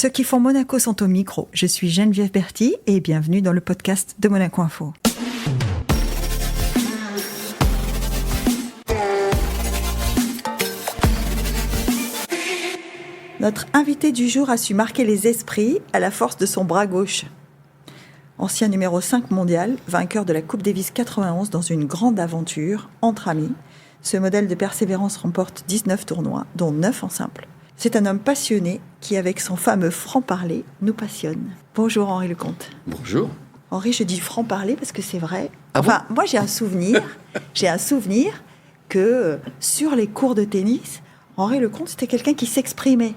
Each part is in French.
Ceux qui font Monaco sont au micro. Je suis Geneviève Berthy et bienvenue dans le podcast de Monaco Info. Notre invité du jour a su marquer les esprits à la force de son bras gauche. Ancien numéro 5 mondial, vainqueur de la Coupe Davis 91 dans une grande aventure entre amis, ce modèle de persévérance remporte 19 tournois, dont 9 en simple. C'est un homme passionné qui, avec son fameux franc-parler, nous passionne. Bonjour Henri Lecomte. Bonjour. Henri, je dis franc-parler parce que c'est vrai. Ah enfin, bon moi j'ai un souvenir que sur les cours de tennis, Henri Lecomte, c'était quelqu'un qui s'exprimait.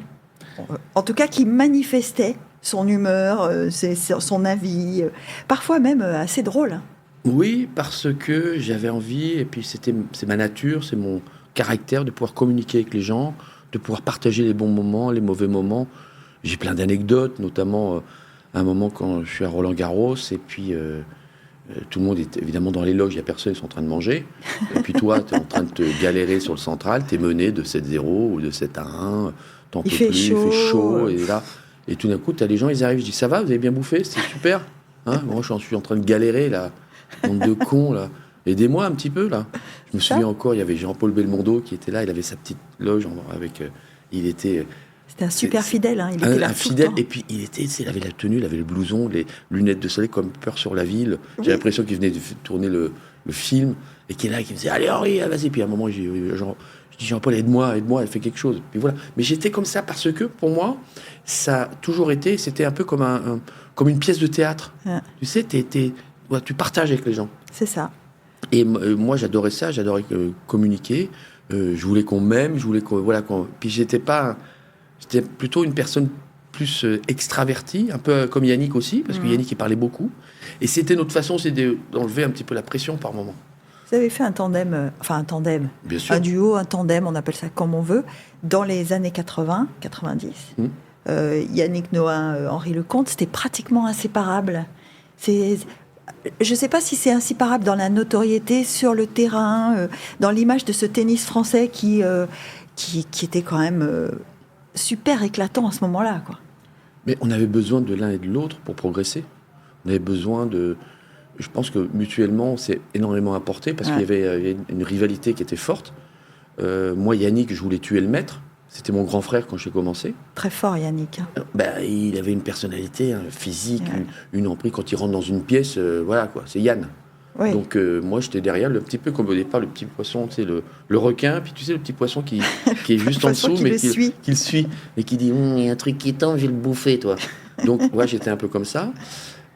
En tout cas, qui manifestait son humeur, son avis, parfois même assez drôle. Oui, parce que j'avais envie, et puis c'est ma nature, c'est mon caractère de pouvoir communiquer avec les gens, de pouvoir partager les bons moments, les mauvais moments. J'ai plein d'anecdotes, notamment un moment quand je suis à Roland-Garros, et puis tout le monde est évidemment dans les loges, il n'y a personne, ils sont en train de manger. Et puis toi, tu es en train de te galérer sur le central, tu es mené de 7-0 ou de 7-1, t'en peux plus, il fait chaud, et là... Et tout d'un coup, tu as les gens, ils arrivent, je dis, ça va, vous avez bien bouffé, c'est super. Hein, moi, je suis en train de galérer, là, bande de cons, là. Aidez-moi un petit peu, là. Je me souviens encore, il y avait Jean-Paul Belmondo qui était là, il avait sa petite loge avec... il était... C'était un super fidèle, hein. Il était là tout fidèle, le temps. et puis il avait la tenue, il avait le blouson, les lunettes de soleil comme Peur sur la ville. Oui. J'ai l'impression qu'il venait de tourner le film, et qu'il est là, qui me disait, allez Henri, vas-y. Puis à un moment, je dis, Jean-Paul, aide-moi, elle fait quelque chose. Puis voilà. Mais j'étais comme ça parce que, pour moi, ça a toujours été, c'était un peu comme comme une pièce de théâtre. Ouais. Tu sais, tu partages avec les gens. C'est ça. Et moi, j'adorais ça, j'adorais communiquer. Je voulais qu'on m'aime, je voulais Puis j'étais plutôt une personne plus extravertie, un peu comme Yannick aussi, parce que Yannick, il parlait beaucoup. Et c'était notre façon, c'est d'enlever un petit peu la pression par moment. Vous avez fait un tandem, Bien sûr. un duo, un tandem, on appelle ça comme on veut, dans les années 80, 90. Yannick Noah, Henri Lecomte, c'était pratiquement inséparable. Je ne sais pas si c'est inséparable dans la notoriété, sur le terrain, dans l'image de ce tennis français qui était quand même super éclatant à ce moment-là, quoi. Mais on avait besoin de l'un et de l'autre pour progresser. On avait besoin de... Je pense que mutuellement, on s'est énormément apporté parce qu'il y avait une rivalité qui était forte. Moi, Yannick, je voulais tuer le maître. C'était mon grand frère quand j'ai commencé. Très fort, Yannick. Il avait une personnalité physique, une emprise. Quand il rentre dans une pièce, voilà, quoi, c'est Yann. Oui. Donc, moi, j'étais derrière, un petit peu comme au départ, le petit poisson, tu sais, le requin, puis tu sais, le petit poisson qui est juste en dessous, mais qui le suit, et qui dit, il y a un truc qui tombe, je vais le bouffer, toi. Donc, moi, j'étais un peu comme ça.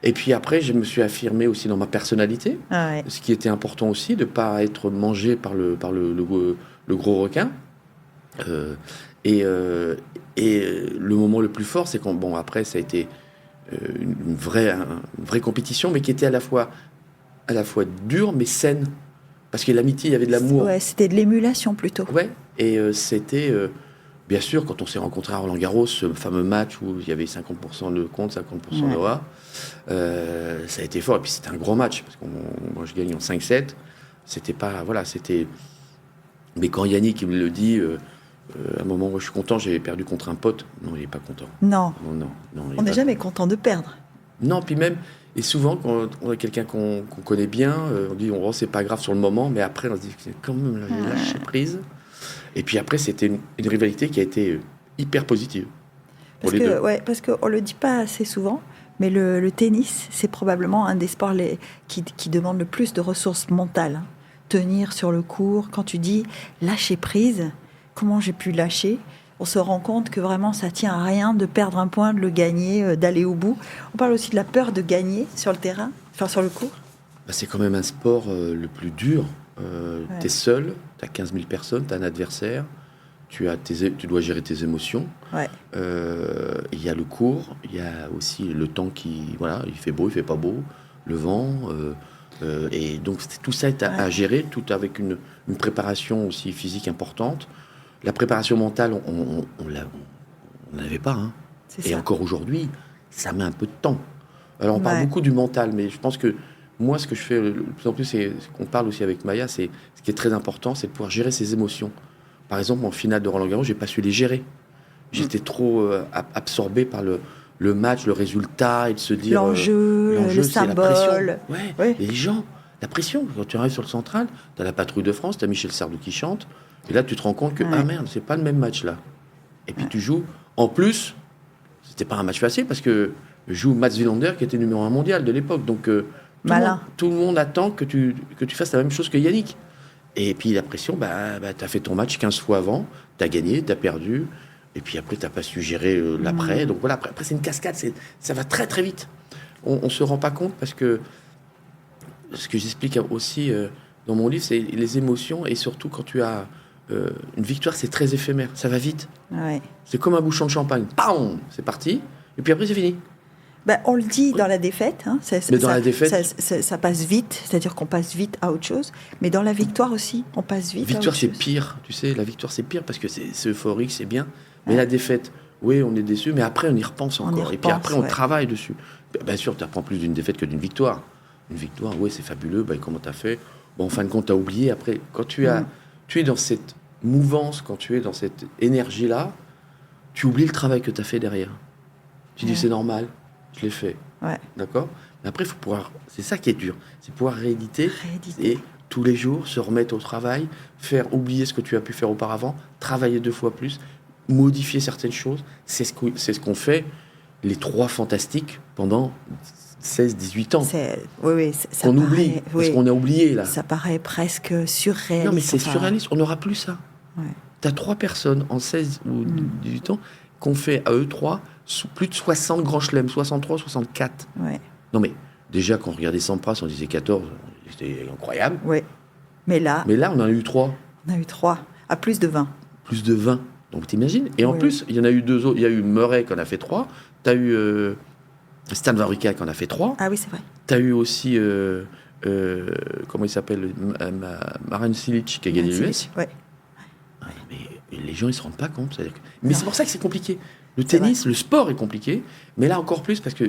Et puis après, je me suis affirmé aussi dans ma personnalité, ce qui était important aussi, de ne pas être mangé par le gros requin. Et le moment le plus fort, c'est quand, après, ça a été une vraie compétition, mais qui était à la fois dure, mais saine. Parce que l'amitié, il y avait de l'amour. Ouais, c'était de l'émulation plutôt. Ouais, et c'était... bien sûr, quand on s'est rencontrés à Roland-Garros, ce fameux match où il y avait 50% de compte, 50% de Noah, ça a été fort. Et puis c'était un gros match, parce que moi je gagne en 5-7. C'était pas... Voilà, c'était... Mais quand Yannick il me le dit, à un moment où je suis content, j'ai perdu contre un pote. Non, il n'est pas content. Non. On n'est jamais content. content de perdre. Non, puis même... Et souvent, quand on a quelqu'un qu'on connaît bien, on dit, c'est pas grave sur le moment, mais après, on se dit, quand même, j'ai lâché prise. Et puis après, c'était une rivalité qui a été hyper positive. Parce qu'on ne le dit pas assez souvent, mais le tennis, c'est probablement un des sports qui demande le plus de ressources mentales. Tenir sur le court, quand tu dis lâcher prise, comment j'ai pu lâcher ? On se rend compte que vraiment, ça tient à rien de perdre un point, de le gagner, d'aller au bout. On parle aussi de la peur de gagner sur le terrain, sur le court. C'est quand même un sport le plus dur. Tu es seul, tu as 15 000 personnes, tu as un adversaire, tu dois gérer tes émotions. Il y a le court, il y a aussi le temps il fait beau, il fait pas beau, le vent. Et donc tout ça est à gérer, tout avec une préparation aussi physique importante. La préparation mentale, on n'avait pas. Hein. Et encore aujourd'hui, ça met un peu de temps. Alors on parle beaucoup du mental, mais je pense que moi, ce que je fais de plus en plus, c'est ce qu'on parle aussi avec Maya, c'est ce qui est très important, c'est de pouvoir gérer ses émotions. Par exemple, en finale de Roland-Garros, j'ai pas su les gérer. J'étais trop absorbé par le match, le résultat, et de se dire... L'enjeu, le c'est la pression. symbole. Ouais. Ouais. Et les gens, la pression. Quand tu arrives sur le central, tu as la patrouille de France, tu as Michel Sardou qui chante, et là, tu te rends compte que, ah merde, c'est pas le même match, là. Et puis tu joues. En plus, c'était pas un match facile, parce que je joue Mats Wilander, qui était numéro 1 mondial de l'époque. Donc, tout le monde attend que tu fasses la même chose que Yannick. Et puis la pression, tu as fait ton match 15 fois avant, tu as gagné, tu as perdu, et puis après, tu n'as pas su gérer l'après. Donc voilà, après c'est une cascade, ça va très très vite. On ne se rend pas compte, parce que ce que j'explique aussi dans mon livre, c'est les émotions, et surtout quand tu as une victoire, c'est très éphémère, ça va vite. Ouais. C'est comme un bouchon de champagne, pam, c'est parti, et puis après c'est fini. On le dit dans la défaite, hein, mais dans la défaite, ça passe vite, c'est-à-dire qu'on passe vite à autre chose, mais dans la victoire aussi, on passe vite à autre chose. Victoire, c'est pire, tu sais, la victoire, c'est pire, parce que c'est euphorique, c'est bien, mais la défaite, oui, on est déçu, mais après, on y repense encore, et puis après, on travaille dessus. Bien sûr, tu apprends plus d'une défaite que d'une victoire. Une victoire, oui, c'est fabuleux, comment tu as fait? En fin de compte, tu as oublié. Après, quand tu es dans cette mouvance, quand tu es dans cette énergie-là, tu oublies le travail que tu as fait derrière. Tu dis, c'est normal. Je l'ai fait. Ouais. D'accord? Mais après, il faut pouvoir... C'est ça qui est dur. C'est pouvoir rééditer. Et tous les jours, se remettre au travail, faire oublier ce que tu as pu faire auparavant, travailler 2 fois plus, modifier certaines choses. C'est ce qu'on fait, les 3 fantastiques, pendant 16-18 ans. Qu'on oublie. Parce qu'on a oublié, là. Ça paraît presque surréaliste. Non, mais c'est surréaliste. On n'aura plus ça. Ouais. Tu as 3 personnes en 16 ou 18 ans qui ont fait, à eux 3, plus de 60 grands chelems, 63, 64. Ouais. Non, mais déjà, quand on regardait Sampras, on disait 14, c'était incroyable. Oui. Mais là, on en a eu 3. On a eu 3, à plus de 20. Plus de 20. Donc, t'imagines? Et en plus, il y en a eu 2 autres. Il y a eu Murray qui en a fait 3. Tu as eu Stan Wawrinka qui en a fait 3. Ah oui, c'est vrai. Tu as eu aussi, comment il s'appelle? Marin Cilic qui a gagné l'US. Oui. Mais les gens, ils se rendent pas compte. Mais c'est pour ça que c'est compliqué. Le tennis, le sport est compliqué, mais là encore plus parce que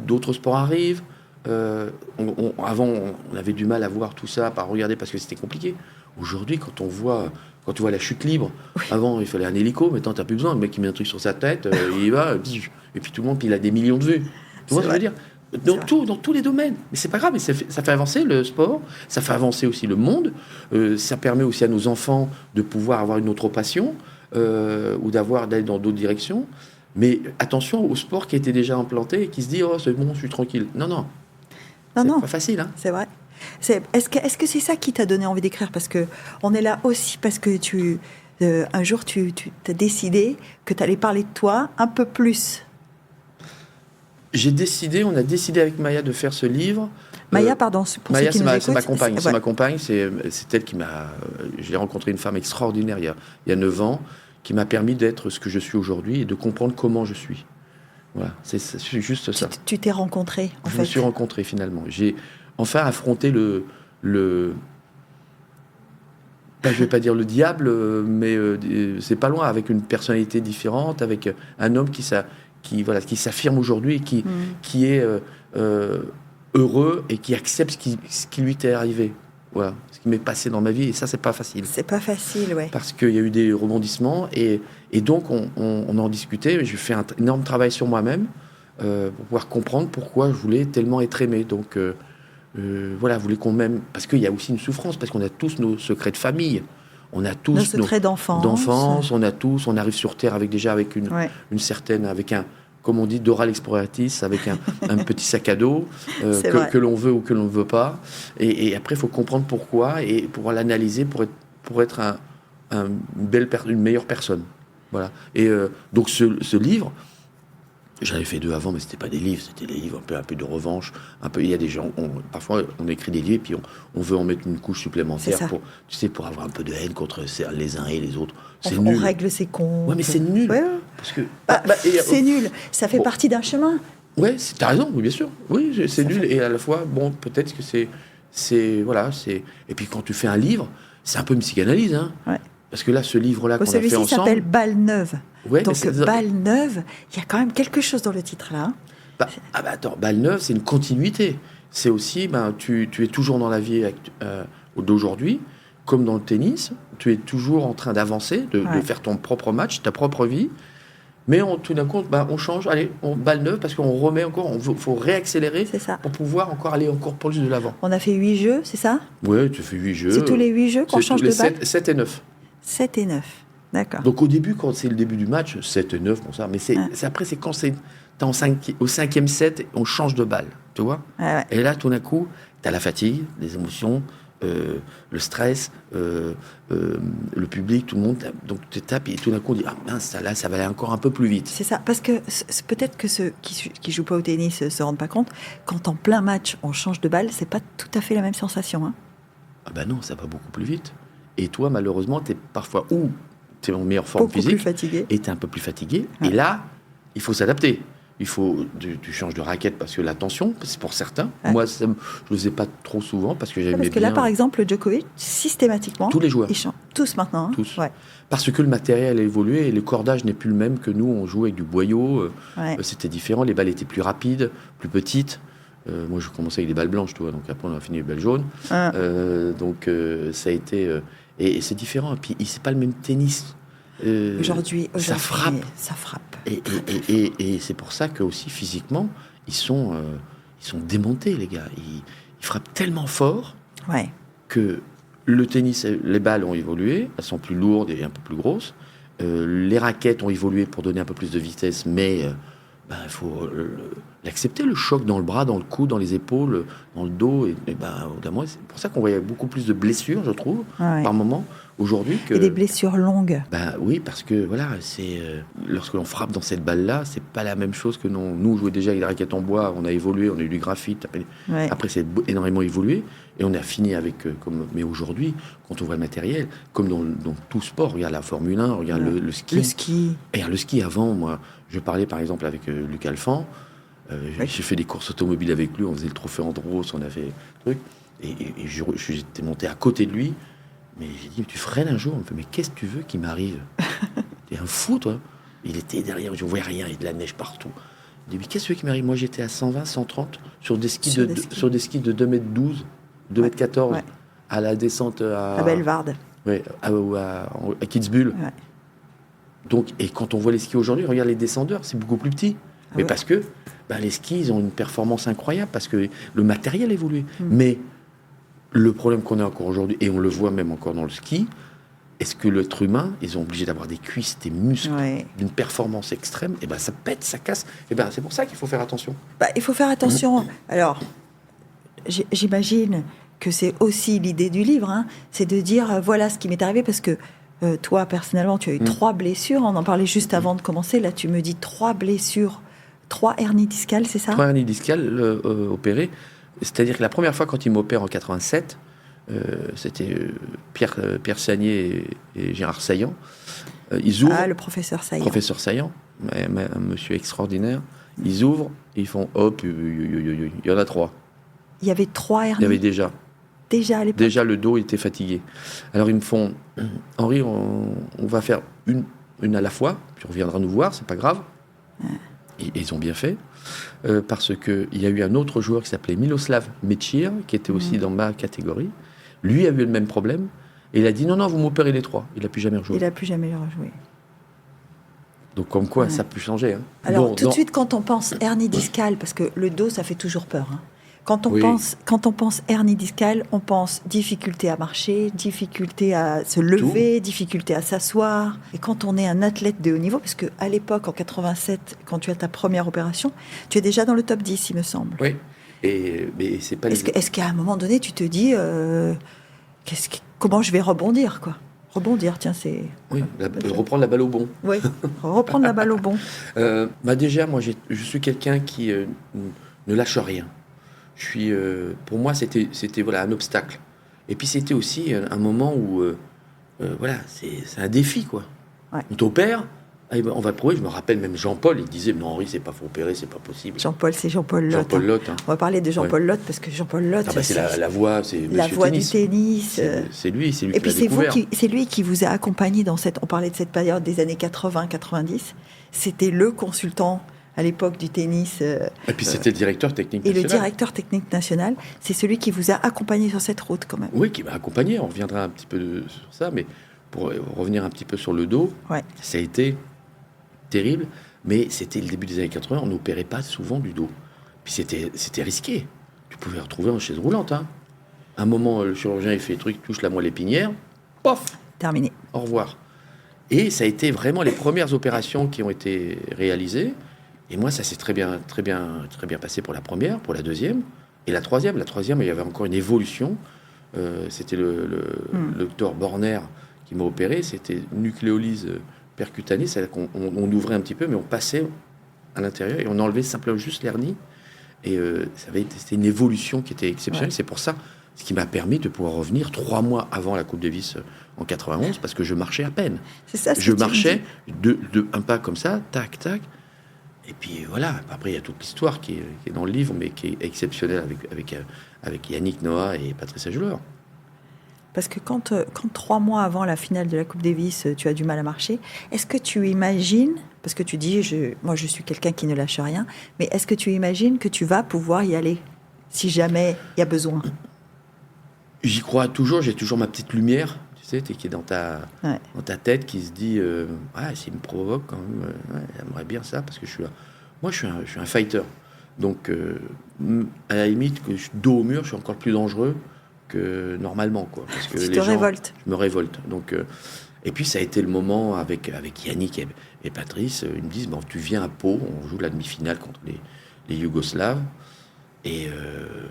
d'autres sports arrivent. Avant, on avait du mal à voir tout ça, à regarder parce que c'était compliqué. Aujourd'hui, quand tu vois la chute libre, avant il fallait un hélico, maintenant tu n'as plus besoin. Le mec il met un truc sur sa tête, il y va, et puis tout le monde, puis il a des millions de vues. Tu vois ce que je veux dire? Dans tous les domaines. Mais c'est pas grave, mais ça fait avancer le sport, ça fait avancer aussi le monde, ça permet aussi à nos enfants de pouvoir avoir une autre passion. Ou d'aller dans d'autres directions, mais attention au sport qui était déjà implanté et qui se dit c'est bon, je suis tranquille. Non, c'est pas facile. Hein. C'est vrai. Est-ce que c'est ça qui t'a donné envie d'écrire? Parce que on est là aussi parce que un jour tu t'as décidé que tu allais parler de toi un peu plus. On a décidé avec Maya de faire ce livre. Maya, pardon, pour Maya, ceux qui nous écoutent, c'est ma compagne. C'est ma compagne. C'est elle qui m'a. J'ai rencontré une femme extraordinaire il y a 9 ans, qui m'a permis d'être ce que je suis aujourd'hui et de comprendre comment je suis. Voilà, c'est juste ça. Tu t'es rencontré, en fait. Je me suis rencontré finalement. J'ai enfin affronté le je vais pas dire le diable, mais c'est pas loin, avec une personnalité différente, avec un homme qui s'affirme aujourd'hui et qui est heureux et qui accepte ce qui lui est arrivé. Voilà, ce qui m'est passé dans ma vie, et ça, c'est pas facile. C'est pas facile, ouais. Parce qu'il y a eu des rebondissements, et donc on en discutait. J'ai fait un énorme travail sur moi-même pour pouvoir comprendre pourquoi je voulais tellement être aimé. Donc voilà, je voulais qu'on m'aime, parce qu'il y a aussi une souffrance, parce qu'on a tous nos secrets de famille. On a tous nos secrets d'enfance. On arrive sur Terre avec une certaine, avec un, comme on dit, Dora l'exploratrice, avec un petit sac à dos que l'on veut ou que l'on ne veut pas. Et après, il faut comprendre pourquoi et pouvoir l'analyser pour être une meilleure personne. Voilà. Et donc ce livre, j'en avais fait 2 avant, mais c'était pas des livres, c'était des livres un peu de revanche. Il y a des gens, parfois on écrit des livres et puis on veut en mettre une couche supplémentaire pour avoir un peu de haine contre les uns et les autres. C'est nul. On règle ses comptes. Ouais, mais c'est nul. Ouais. Parce que c'est nul. Ça fait partie d'un chemin. Ouais, t'as raison, oui, bien sûr. Oui, c'est nul, et à la fois, peut-être que c'est. Et puis quand tu fais un livre, c'est un peu une psychanalyse, hein. Ouais. Parce que là, ce livre-là qu'on a fait ensemble... Celui-ci s'appelle Balle Neuve. Ouais, donc, Balle Neuve, il y a quand même quelque chose dans le titre, là. Attends, Balle Neuve, c'est une continuité. C'est aussi, tu es toujours dans la vie d'aujourd'hui, comme dans le tennis, tu es toujours en train d'avancer, de faire ton propre match, ta propre vie. Mais tout d'un coup, on change, allez, on balle neuve parce qu'on remet encore, il faut réaccélérer pour pouvoir encore aller encore plus de l'avant. On a fait 8 jeux, c'est ça ? Oui, tu fais 8 jeux. C'est tous les 8 jeux qu'on change de balle ? 7 et 9. 7 et 9, d'accord. Donc au début, quand c'est le début du match, 7 et 9, bon ça, mais après, c'est quand t'es au 5e set, on change de balle, tu vois ? Et là, tout d'un coup, tu as la fatigue, les émotions, le stress, le public, tout le monde. Donc tu tapes et tout d'un coup on dit mince, là ça va aller encore un peu plus vite. C'est ça, parce que peut-être que ceux qui jouent pas au tennis se rendent pas compte. Quand en plein match on change de balle, c'est pas tout à fait la même sensation. Hein. Ah ben non, ça va beaucoup plus vite. Et toi malheureusement t'es parfois t'es en meilleure forme beaucoup physique, plus fatigué. Et t'es un peu plus fatigué. Et là il faut s'adapter. Il faut tu changes de raquette parce que la tension, c'est pour certains. Moi, je le faisais pas trop souvent parce que j'aimais bien. Parce que là, par exemple, le Djokovic, systématiquement, tous les joueurs, ils changent tous maintenant. Hein. Tous. Parce que le matériel a évolué et le cordage n'est plus le même que nous. On jouait avec du boyau, c'était différent. Les balles étaient plus rapides, plus petites. Moi, je commençais avec des balles blanches, toi. Donc après, on a fini avec des balles jaunes. Donc ça a été et c'est différent. Et puis, c'est pas le même tennis. Aujourd'hui, ça frappe. Ça frappe. Et c'est pour ça que aussi physiquement, ils sont démontés, les gars. Ils frappent tellement fort que le tennis, les balles ont évolué, elles sont plus lourdes et un peu plus grosses. Les raquettes ont évolué pour donner un peu plus de vitesse, mais il faut l'accepter, le choc dans le bras, dans le cou, dans les épaules, dans le dos. C'est pour ça qu'on voyait beaucoup plus de blessures, je trouve, par moment. Aujourd'hui et des blessures longues. Oui, parce que voilà, c'est lorsque l'on frappe dans cette balle-là, c'est pas la même chose que non. Nous, on jouait déjà avec des raquettes en bois, on a évolué, on a eu du graphite. Après, c'est énormément évolué et on a fini avec mais aujourd'hui, quand on voit le matériel, comme dans tout sport, regarde la Formule 1, regarde le ski. Le ski. Et le ski avant, moi, je parlais par exemple avec Luc Alphand. J'ai fait des courses automobiles avec lui, on faisait le trophée Andros, on a fait truc, et j'étais monté à côté de lui. Mais j'ai dit, tu freines un jour. Il me fait, mais qu'est-ce que tu veux qui m'arrive ? T'es un fou, toi. Il était derrière, je ne voyais rien, il y a de la neige partout. Il dit, mais qu'est-ce que tu veux qui m'arrive ? Moi, j'étais à 120, 130 sur des skis de 2m12, 2m14, à la descente à Bellevarde. Oui, à Kitzbühel. Donc, et quand on voit les skis aujourd'hui, regarde les descendeurs, c'est beaucoup plus petit. Mais parce que les skis, ils ont une performance incroyable, parce que le matériel évolue. Mais le problème qu'on a encore aujourd'hui, et on le voit même encore dans le ski, est-ce que l'être humain, ils sont obligés d'avoir des cuisses, des muscles, d'une performance extrême, et ça pète, ça casse. Et c'est pour ça qu'il faut faire attention. Il faut faire attention. Alors, j'imagine que c'est aussi l'idée du livre, hein, c'est de dire, voilà ce qui m'est arrivé, parce que toi, personnellement, tu as eu 3 blessures, on en parlait juste avant de commencer, là tu me dis 3 blessures, 3 hernies discales, c'est ça ? 3 hernies discales opérées. C'est-à-dire que la première fois, quand il m'opère en 87, c'était Pierre Sagnier et Gérard Saillant. Ils ouvrent. Le professeur Saillant. Professeur Saillant, un monsieur extraordinaire. Ils ouvrent, et ils font hop, il y en a 3. Il y avait 3 hernies. Il y avait déjà. Déjà à l'époque. Déjà, le dos était fatigué. Alors ils me font, Henri, on va faire une à la fois, puis on reviendra nous voir, c'est pas grave. Et ils ont bien fait. Parce qu'il y a eu un autre joueur qui s'appelait Miloslav Mečír, qui était aussi dans ma catégorie. Lui a eu le même problème. Et il a dit, non, vous m'opérez les 3. Il n'a plus jamais rejoué. Il n'a plus jamais rejoué. Donc comme quoi, ça peut changer. Hein. Alors, de suite, quand on pense hernie discale, parce que le dos, ça fait toujours peur. Hein. Quand on pense hernie discale, on pense difficulté à marcher, difficulté à se lever, difficulté à s'asseoir. Et quand on est un athlète de haut niveau, parce qu'à l'époque, en 87, quand tu as ta première opération, tu es déjà dans le top 10, il me semble. Oui, mais c'est pas... Est-ce qu'à un moment donné, tu te dis, comment je vais rebondir, quoi ? Rebondir, tiens, c'est... Oui, reprendre la balle au bon. Oui, reprendre la balle au bon. Déjà, moi, je suis quelqu'un qui ne lâche rien. Pour moi, c'était un obstacle. Et puis, c'était aussi un moment où, c'est un défi, quoi. On t'opère, on va prouver. Je me rappelle même Jean-Paul, il disait, non, Henri, c'est pas, faut opérer, c'est pas possible. Jean-Paul, c'est Jean-Paul Lotte. Jean-Paul Lotte. Hein. On va parler de Jean-Paul Lotte, parce que Jean-Paul Lotte... c'est la voix, c'est la voix du tennis. C'est lui qui l'a découvert. Et puis, c'est lui qui vous a accompagné dans on parlait de cette période des années 80-90. C'était le consultant à l'époque du tennis. Et puis c'était le directeur technique Et national. le directeur technique national, c'est celui qui vous a accompagné sur cette route quand même. Oui, qui m'a accompagné. On reviendra un petit peu sur ça, mais pour revenir un petit peu sur le dos, Ouais. ça a été terrible, mais c'était le début des années 80, on n'opérait pas souvent du dos. Puis c'était risqué. Tu pouvais retrouver en chaise roulante. Hein. Un moment, le chirurgien il fait truc, touche la moelle épinière, pof, Terminé. au revoir. Et ça a été vraiment les premières opérations qui ont été réalisées. Et moi, ça s'est très bien passé pour la première, pour la deuxième et la troisième. La troisième, il y avait encore une évolution. C'était le docteur Borner qui m'a opéré. C'était une nucléolyse percutanée, c'est-à-dire qu'on ouvrait un petit peu, mais on passait à l'intérieur et on enlevait simplement juste l'hernie. Et c'était une évolution qui était exceptionnelle. Ouais. C'est pour ça, ce qui m'a permis de pouvoir revenir 3 mois avant la Coupe Davis en 91, parce que je marchais à peine. C'est ça, je marchais un pas comme ça, tac, tac. Et puis voilà, après il y a toute l'histoire qui est dans le livre, mais qui est exceptionnelle avec Yannick Noah et Patrice Agelour. Parce que quand 3 mois avant la finale de la Coupe Davis, tu as du mal à marcher, est-ce que tu imagines, parce que tu dis, moi je suis quelqu'un qui ne lâche rien, mais est-ce que tu imagines que tu vas pouvoir y aller, si jamais il y a besoin? J'y crois toujours, j'ai toujours ma petite lumière, tu sais, qui est dans ta tête, qui se dit, s'il me provoque quand même, j'aimerais bien ça, parce que moi je suis un fighter. Donc, à la limite, que je suis dos au mur, je suis encore plus dangereux que normalement, quoi. Parce que tu te révoltes. Je me révolte. Donc, et puis, ça a été le moment avec Yannick et Patrice. Ils me disent, tu viens à Pau, on joue la demi-finale contre les Yougoslaves, et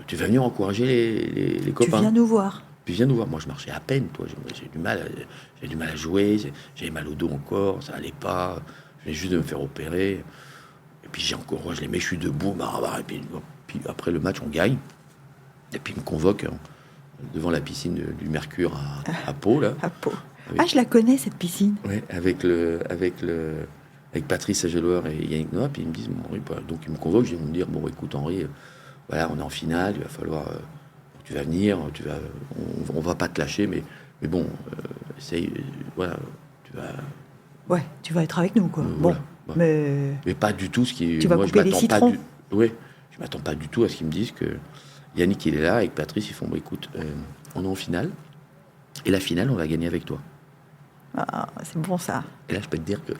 tu vas venir encourager les copains. Tu viens nous voir. Puis viens nous voir. Moi, je marchais à peine, toi. J'ai du mal à jouer. J'avais mal au dos encore. Ça allait pas. Je venais juste de me faire opérer. Et puis, je les mets, je suis debout. Et puis après le match, on gagne. Et puis, ils me convoquent devant la piscine du Mercure à Pau, là. À Pau. Je la connais, cette piscine. Oui, avec Patrice Agelour et Yannick Noah. Puis, ils me disent, donc, ils me convoquent. Je vais me dire, écoute, Henri, voilà, on est en finale. Il va falloir... tu vas venir, on va pas te lâcher, mais bon, voilà, tu vas... Ouais, tu vas être avec nous, quoi. Voilà. Mais pas du tout ce qui... Tu vas couper les citrons. Oui, je m'attends pas du tout à ce qu'ils me disent que Yannick, il est là, avec Patrice, ils font, écoute, on est en finale, et la finale, on va gagner avec toi. Ah, c'est bon, ça. Et là, je peux te dire que,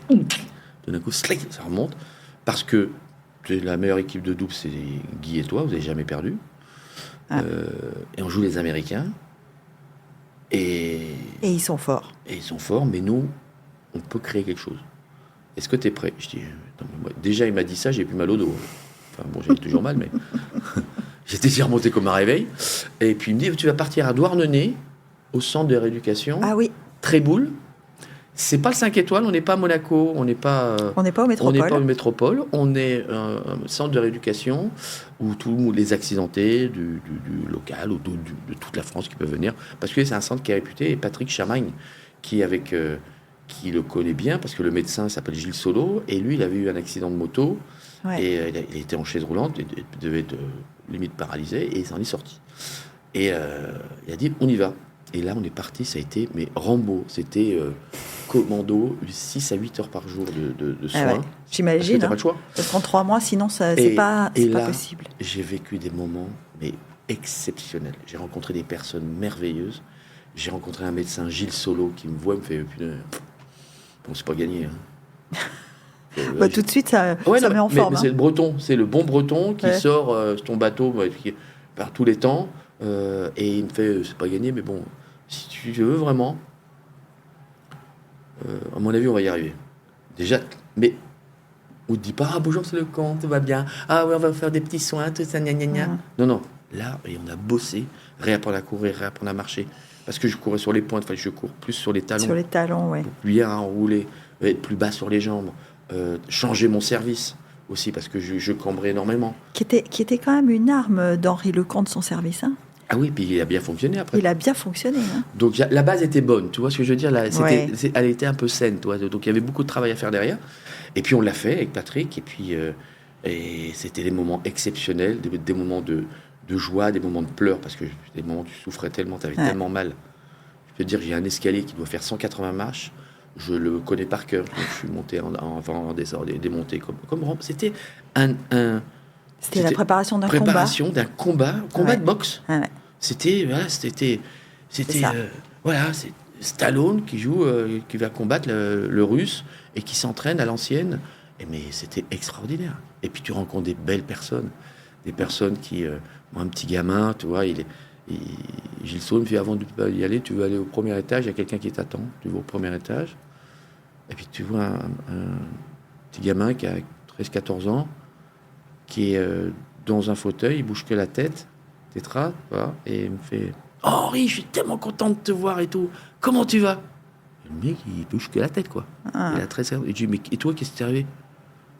tout d'un coup, ça remonte, parce que la meilleure équipe de double, c'est Guy et toi, vous n'avez jamais perdu. Et on joue les Américains. Et ils sont forts. Et ils sont forts, mais nous, on peut créer quelque chose. Est-ce que tu es prêt? Je dis, déjà, il m'a dit ça, j'ai plus mal au dos. Enfin, bon, j'ai toujours mal, mais j'étais déjà remonté comme un réveil. Et puis, il me dit, tu vas partir à Douarnenez, au centre de rééducation. Ah oui. Tréboul. C'est pas le 5 étoiles, on n'est pas à Monaco, on n'est pas au métropole. On n'est pas au métropole, on est un centre de rééducation où tous les accidentés du local ou de toute la France qui peuvent venir, parce que c'est un centre qui est réputé, et Patrick Chamagne, qui le connaît bien, parce que le médecin s'appelle Gilles Solo, et lui, il avait eu un accident de moto, et il était en chaise roulante, il devait être limite paralysé, et il s'en est sorti. Et il a dit, on y va. Et là, on est parti, ça a été, mais Rambo, c'était commando, 6 à 8 heures par jour de soins. Ouais. J'imagine. T'as pas le choix. Parce qu'en 3 mois, sinon, c'est pas possible. J'ai vécu des moments, mais exceptionnels. J'ai rencontré des personnes merveilleuses. J'ai rencontré un médecin, Gilles Solo, qui me voit, me fait, bon, c'est pas gagné. Hein. Tout de suite, ça met en forme. Mais c'est le breton, c'est le bon breton qui sort ton bateau par tous les temps. Et il me fait, c'est pas gagné, mais bon, si tu veux vraiment, à mon avis, on va y arriver. Déjà, mais on ne dit pas, bonjour, c'est le camp, tout va bien. Ah oui, on va faire des petits soins, tout ça, gna gna gna. Non, là, et on a bossé, réapprendre à courir, réapprendre à marcher. Parce que je courais sur les pointes, je cours plus sur les talons. Sur les talons, oui. Pour bien enrouler, être plus bas sur les jambes, changer mon service aussi, parce que je cambrais énormément. Qui était quand même une arme d'Henri Lecomte, son service, hein. Ah oui, puis il a bien fonctionné après. Il a bien fonctionné. Hein. Donc la base était bonne, tu vois ce que je veux dire là, elle était un peu saine, tu vois. Donc il y avait beaucoup de travail à faire derrière. Et puis on l'a fait avec Patrick, et puis et c'était des moments exceptionnels, des moments de joie, des moments de pleurs, parce que des moments où tu souffrais tellement, tu avais tellement mal. Je peux te dire, j'ai un escalier qui doit faire 180 marches. je le connais par cœur. Donc, je suis monté en désordre et démonté comme rampe. C'était C'était la préparation d'un combat Ouais. de boxe. Ah ouais. C'était ça. c'est Stallone qui joue, qui va combattre le Russe et qui s'entraîne à l'ancienne. Mais c'était extraordinaire. Et puis tu rencontres des belles personnes, des personnes qui, moi, un petit gamin, tu vois, Gilles Saul me fait, avant de y aller, tu veux aller au premier étage, il y a quelqu'un qui t'attend. Tu vas au premier étage, et puis tu vois un petit gamin qui a 13-14 ans, qui est dans un fauteuil, il bouge que la tête, tétra, voilà, et il me fait, oh Henri, je suis tellement content de te voir et tout, comment tu vas? Le mec, il bouge que la tête, quoi. Ah. Il a 13 ans. Et je dis, mais et toi, qu'est-ce qui t'est arrivé?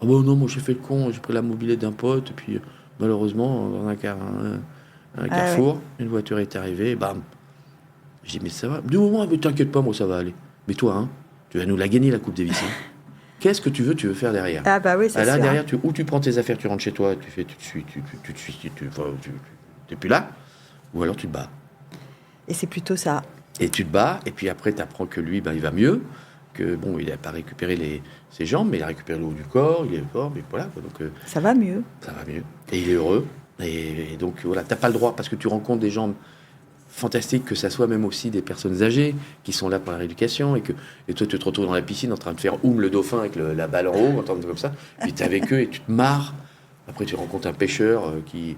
Ah bon, non, moi j'ai fait le con, j'ai pris la mobilette d'un pote, et puis malheureusement, dans un carrefour, une voiture est arrivée, et bam. Je dis, mais ça va? Du moment, mais t'inquiète pas, moi ça va aller. Mais toi, hein, tu vas nous la gagner, la Coupe Davis. Hein. Qu'est-ce que tu veux faire derrière? Ah bah oui, c'est là, sûr. derrière, ou tu prends tes affaires, tu rentres chez toi, tu te suis, t'es plus là, ou alors tu te bats. Et c'est plutôt ça. Et tu te bats, et puis après, tu apprends que lui, il va mieux, que bon, il n'a pas récupéré ses jambes, mais il a récupéré le haut du corps, il est fort, mais voilà. Quoi, donc, ça va mieux. Ça va mieux. Et il est heureux. Et donc, voilà, tu n'as pas le droit, parce que tu rencontres des gens fantastiques, que ça soit même aussi des personnes âgées qui sont là pour la rééducation, et toi, tu te retrouves dans la piscine en train de faire le dauphin avec la balle en haut, comme ça, puis tu es avec eux et tu te marres. Après, tu rencontres un pêcheur qui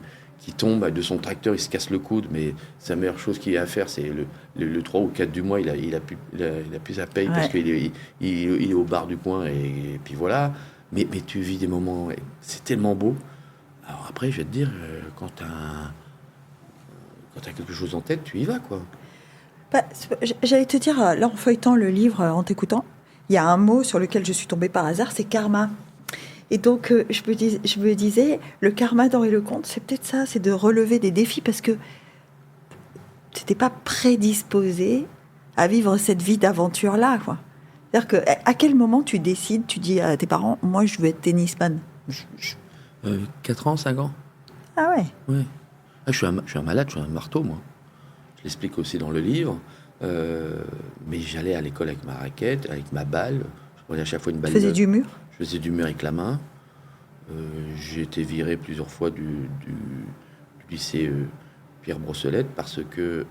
tombe de son tracteur, il se casse le coude, mais sa meilleure chose qu'il a à faire, c'est le 3 ou 4 du mois, il a plus sa paye parce qu'il est au bar du coin, et puis voilà. Mais tu vis des moments, c'est tellement beau. Alors après, je vais te dire, quand tu as quelque chose en tête, tu y vas, quoi. Bah, j'allais te dire, là, en feuilletant le livre, en t'écoutant, il y a un mot sur lequel je suis tombée par hasard, c'est karma. Et donc, je me disais, le karma d'Henri Lecomte, c'est peut-être ça, c'est de relever des défis, parce que tu n'étais pas prédisposé à vivre cette vie d'aventure-là, quoi. C'est-à-dire que, à quel moment tu décides, tu dis à tes parents, moi, je veux être tennisman? 4 ans, 5 ans. Ah ouais. Ouais. Ah, je suis un malade, je suis un marteau, moi. Je l'explique aussi dans le livre. Mais j'allais à l'école avec ma raquette, avec ma balle. Je prenais à chaque fois une balle. Tu faisais du mur? Je faisais du mur avec la main. J'ai été viré plusieurs fois du lycée Pierre Brossolette parce que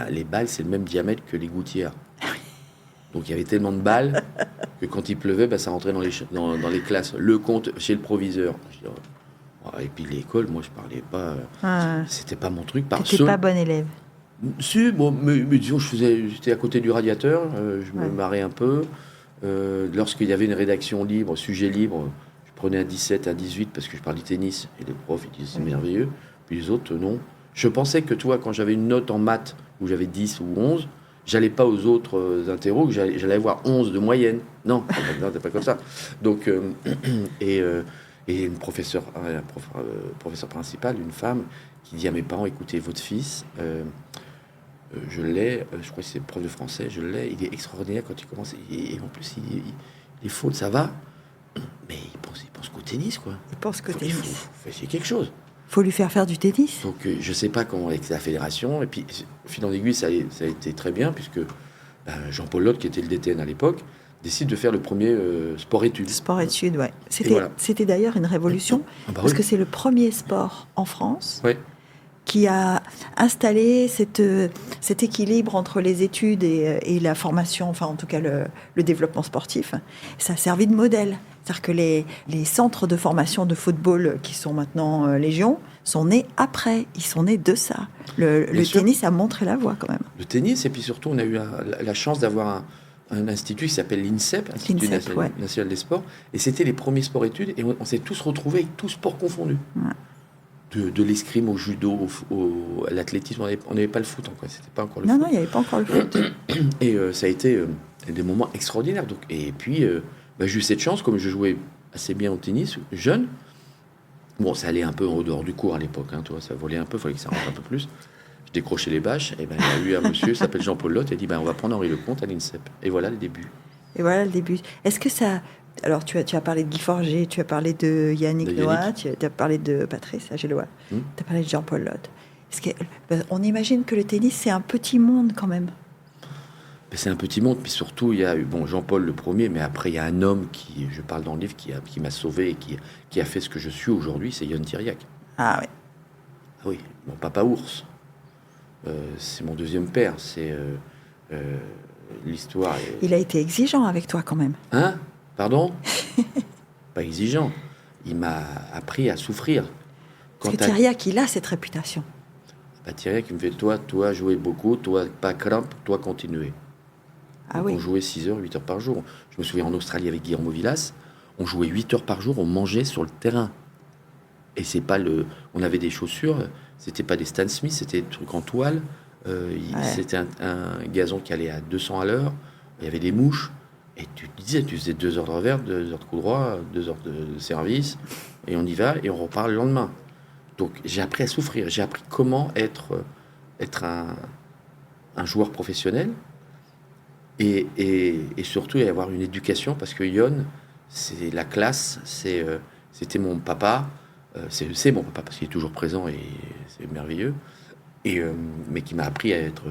les balles, c'est le même diamètre que les gouttières. Donc il y avait tellement de balles que quand il pleuvait, ça rentrait dans les classes. Le compte chez le proviseur. Et puis l'école, moi je parlais pas. C'était pas mon truc. Tu n'étais pas bon élève. Si, bon, mais disons, j'étais à côté du radiateur, je me marrais un peu. Lorsqu'il y avait une rédaction libre, sujet libre, je prenais un 17, un 18 parce que je parlais tennis. Et les profs, ils disaient c'est merveilleux. Puis les autres, non. Je pensais que, toi, quand j'avais une note en maths où j'avais 10 ou 11, j'allais pas aux autres interros, que j'allais avoir 11 de moyenne. Non, c'est pas comme ça. Donc, et une professeure principale, une femme, qui dit à mes parents, écoutez, votre fils, je l'ai, je crois que c'est prof de français, je l'ai, il est extraordinaire quand il commence, et en plus, les fautes, ça va, mais il pense qu'au tennis, quoi. Il pense qu'au tennis. Il faut essayer quelque chose. Il faut lui faire du tennis. Donc, je sais pas comment avec la fédération, et puis, fil en aiguille, ça a été très bien, puisque Jean-Paul Lotte, qui était le DTN à l'époque, décide de faire le premier sport-études. Sport-études, ouais. Voilà. C'était d'ailleurs une révolution, parce que c'est le premier sport en France qui a installé cet équilibre entre les études et la formation, enfin en tout cas le développement sportif. Ça a servi de modèle. C'est-à-dire que les centres de formation de football qui sont maintenant légion sont nés après. Ils sont nés de ça. Le tennis a montré la voie quand même. Le tennis, et puis surtout on a eu la chance d'avoir un institut qui s'appelle l'INSEP, Institut National des Sports, et c'était les premiers sports-études, et on s'est tous retrouvés avec tous sports confondus. Ouais. De l'escrime au judo, à l'athlétisme, on n'avait pas le foot encore, c'était pas encore le foot. Non, il n'y avait pas encore le foot. Et ça a été des moments extraordinaires. Donc, et puis, j'ai eu cette chance, comme je jouais assez bien au tennis, jeune. Bon, ça allait un peu en dehors du cours à l'époque, hein, ça volait un peu, il fallait que ça rentre un peu plus. Je décrochais les bâches, et il y a eu un monsieur qui s'appelle Jean-Paul Lotte, et dit on va prendre Henri Lecomte à l'INSEP. Et voilà le début. Est-ce que ça... Alors, tu as parlé de Guy Forget, tu as parlé de Yannick Noah, tu as parlé de Patrice Agelois, tu as parlé de Jean-Paul Lotte. On imagine que le tennis, c'est un petit monde quand même. Mais c'est un petit monde. Puis surtout, il y a eu Jean-Paul le premier, mais après, il y a un homme qui, je parle dans le livre, qui m'a sauvé et qui a fait ce que je suis aujourd'hui, c'est Yon Thiriac. Ah oui. Ah oui, mon papa ours. C'est mon deuxième père. C'est l'histoire. Il a été exigeant avec toi quand même. Hein? Pardon? Pas exigeant. Il m'a appris à souffrir. Parce que Thiriac, il a cette réputation. Bah, Thiriac, il me fait toi jouer beaucoup, toi pas crampe, toi continuer. Ah Donc, oui. on jouait 6 heures, 8 heures par jour. Je me souviens en Australie avec Guillermo Villas, on jouait 8 heures par jour, on mangeait sur le terrain. Et c'est pas on avait des chaussures, c'était pas des Stan Smith, c'était des trucs en toile. C'était un gazon qui allait à 200 à l'heure. Il y avait des mouches. Et tu faisais 2 heures de revers, 2 heures de coup droit, 2 heures de service. Et on y va et on repart le lendemain. Donc j'ai appris à souffrir. J'ai appris comment être un joueur professionnel. Et surtout avoir une éducation. Parce que Yon, c'est la classe. C'était mon papa. C'est mon papa parce qu'il est toujours présent et c'est merveilleux. Mais qui m'a appris à être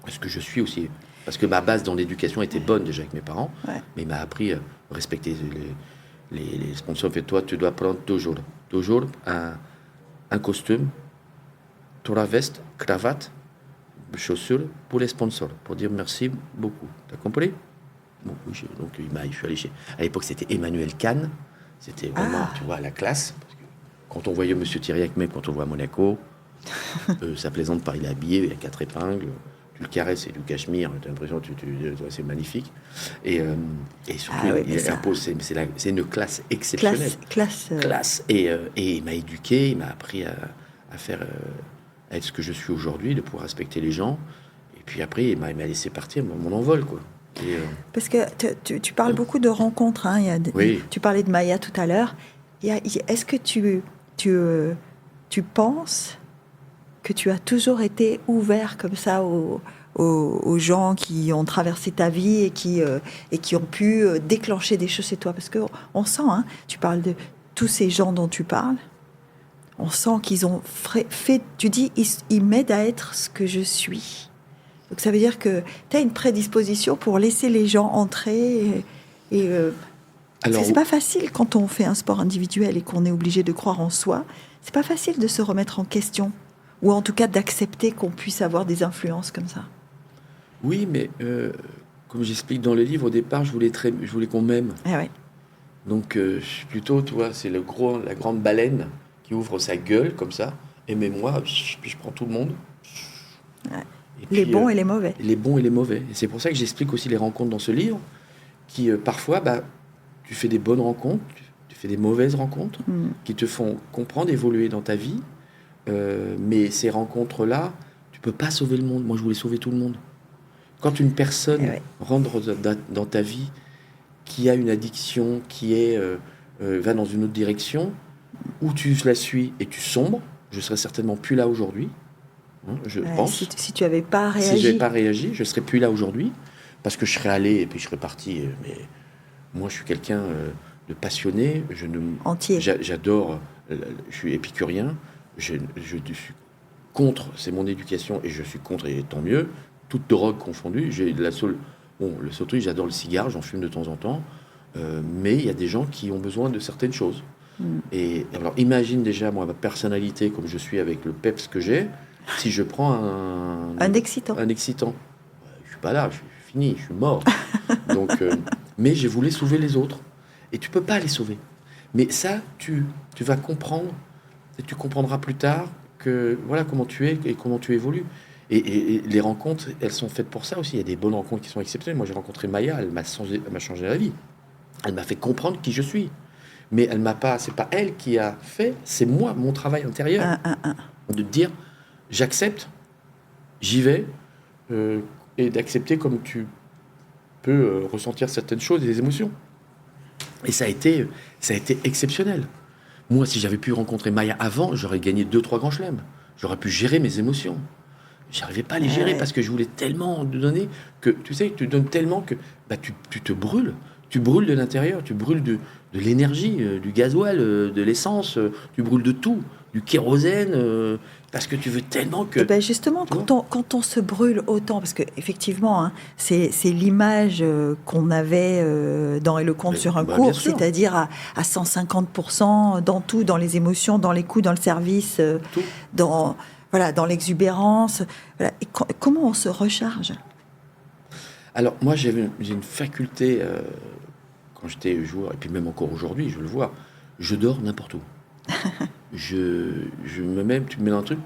ce que je suis aussi. Parce que ma base dans l'éducation était bonne déjà avec mes parents, mais il m'a appris à respecter les sponsors. Fait toi, tu dois prendre toujours un costume, 3 vestes, cravate, chaussures pour les sponsors, pour dire merci beaucoup. T'as compris? Bon, oui, donc je suis allé chez. À l'époque, c'était Emmanuel Kahn. C'était vraiment, tu vois, la classe. Parce que quand on voyait Monsieur Thiriac, même quand on le voit à Monaco, ça plaisante pas. Il est habillé, il a 4 épingles. Tu le caresses, c'est du cachemire. Tu as l'impression que c'est magnifique. Et surtout, il impose. C'est une classe exceptionnelle. Classe. Et il m'a éduqué, il m'a appris à faire, à être ce que je suis aujourd'hui, de pouvoir respecter les gens. Et puis après, il m'a laissé partir mon envol, quoi. Parce que tu parles beaucoup de rencontres. Hein. Tu parlais de Maya tout à l'heure. Est-ce que tu penses que tu as toujours été ouvert comme ça aux gens qui ont traversé ta vie et qui ont pu déclencher des choses chez toi? Parce qu'on sent, hein, tu parles de tous ces gens dont tu parles, on sent qu'ils ont fait, tu dis, ils m'aident à être ce que je suis. Donc ça veut dire que tu as une prédisposition pour laisser les gens entrer. Alors, c'est pas facile quand on fait un sport individuel et qu'on est obligé de croire en soi. C'est pas facile de se remettre en question. Ou en tout cas d'accepter qu'on puisse avoir des influences comme ça. Oui, mais comme j'explique dans le livre, au départ, je voulais qu'on m'aime. Ah ouais. Donc, je suis plutôt, tu vois, c'est la grande baleine qui ouvre sa gueule comme ça. Aimez-moi, puis je prends tout le monde. Ouais. Les bons et les mauvais. Les bons et les mauvais. Et c'est pour ça que j'explique aussi les rencontres dans ce livre, qui parfois, tu fais des bonnes rencontres, tu fais des mauvaises rencontres, qui te font comprendre, évoluer dans ta vie. Mais ces rencontres-là, tu peux pas sauver le monde. Moi, je voulais sauver tout le monde. Quand une personne rentre dans ta vie, qui a une addiction, qui va dans une autre direction, où tu la suis et tu sombres, je serais certainement plus là aujourd'hui. Hein, je pense. Si tu n'avais pas réagi. Si je n'avais pas réagi, je serais plus là aujourd'hui, parce que je serais allé et puis je serais parti. Mais moi, je suis quelqu'un de passionné. Entier. J'adore. Je suis épicurien. Je suis contre, c'est mon éducation, et je suis contre, et tant mieux, toute drogue confondue. Le seul truc, j'adore le cigare, j'en fume de temps en temps, mais il y a des gens qui ont besoin de certaines choses. Et alors, imagine déjà, moi, ma personnalité, comme je suis avec le peps que j'ai, si je prends un excitant. Je suis pas là, je suis fini, je suis mort. Donc, mais je voulais sauver les autres, et tu peux pas les sauver. Mais ça, tu vas comprendre. Et tu comprendras plus tard que voilà comment tu es et comment tu évolues. Et les rencontres, elles sont faites pour ça aussi. Il y a des bonnes rencontres qui sont exceptionnelles. Moi, j'ai rencontré Maya, elle m'a changé la vie. Elle m'a fait comprendre qui je suis. Mais elle m'a pas. C'est pas elle qui a fait. C'est moi, mon travail intérieur, de dire j'accepte, j'y vais, et d'accepter comme tu peux ressentir certaines choses et des émotions. Et ça a été exceptionnel. Moi, si j'avais pu rencontrer Maya avant, j'aurais gagné 2-3 grands chelems. J'aurais pu gérer mes émotions. J'arrivais pas à les gérer parce que je voulais tellement donner que, tu sais, tu donnes tellement que tu te brûles. Tu brûles de l'intérieur, tu brûles de l'énergie, du gasoil, de l'essence, tu brûles de tout, du kérosène, parce que tu veux tellement que... Et ben justement, quand on se brûle autant, parce qu'effectivement, hein, c'est l'image qu'on avait dans Et le compte sur un cours, c'est-à-dire à 150% dans tout, dans les émotions, dans les coups, dans le service, dans l'exubérance. Voilà. Et comment on se recharge ? Alors, moi, j'ai une faculté, quand j'étais joueur, et puis même encore aujourd'hui, je le vois, je dors n'importe où. Tu me mets dans un truc,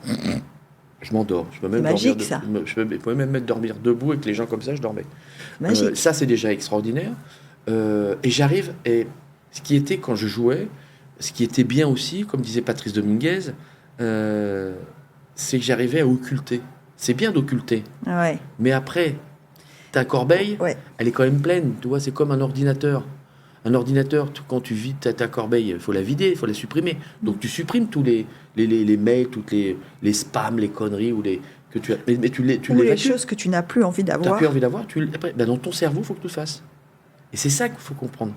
je m'endors. Je peux même magique, ça. Je pouvais même mettre dormir debout avec les gens comme ça, je dormais. Magique. Ça, c'est déjà extraordinaire. Et j'arrive, et ce qui était, quand je jouais, ce qui était bien aussi, comme disait Patrice Dominguez, c'est que j'arrivais à occulter. C'est bien d'occulter. Ouais. Mais après, ta corbeille, elle est quand même pleine. Tu vois, c'est comme un ordinateur. Un ordinateur, quand tu vides ta corbeille, il faut la vider, il faut la supprimer. Donc tu supprimes tous les mails, toutes les spams, les conneries que tu as. Mais tu les choses que tu n'as plus envie d'avoir. Tu n'as plus envie d'avoir. Dans ton cerveau, il faut que tu le fasses. Et c'est ça qu'il faut comprendre.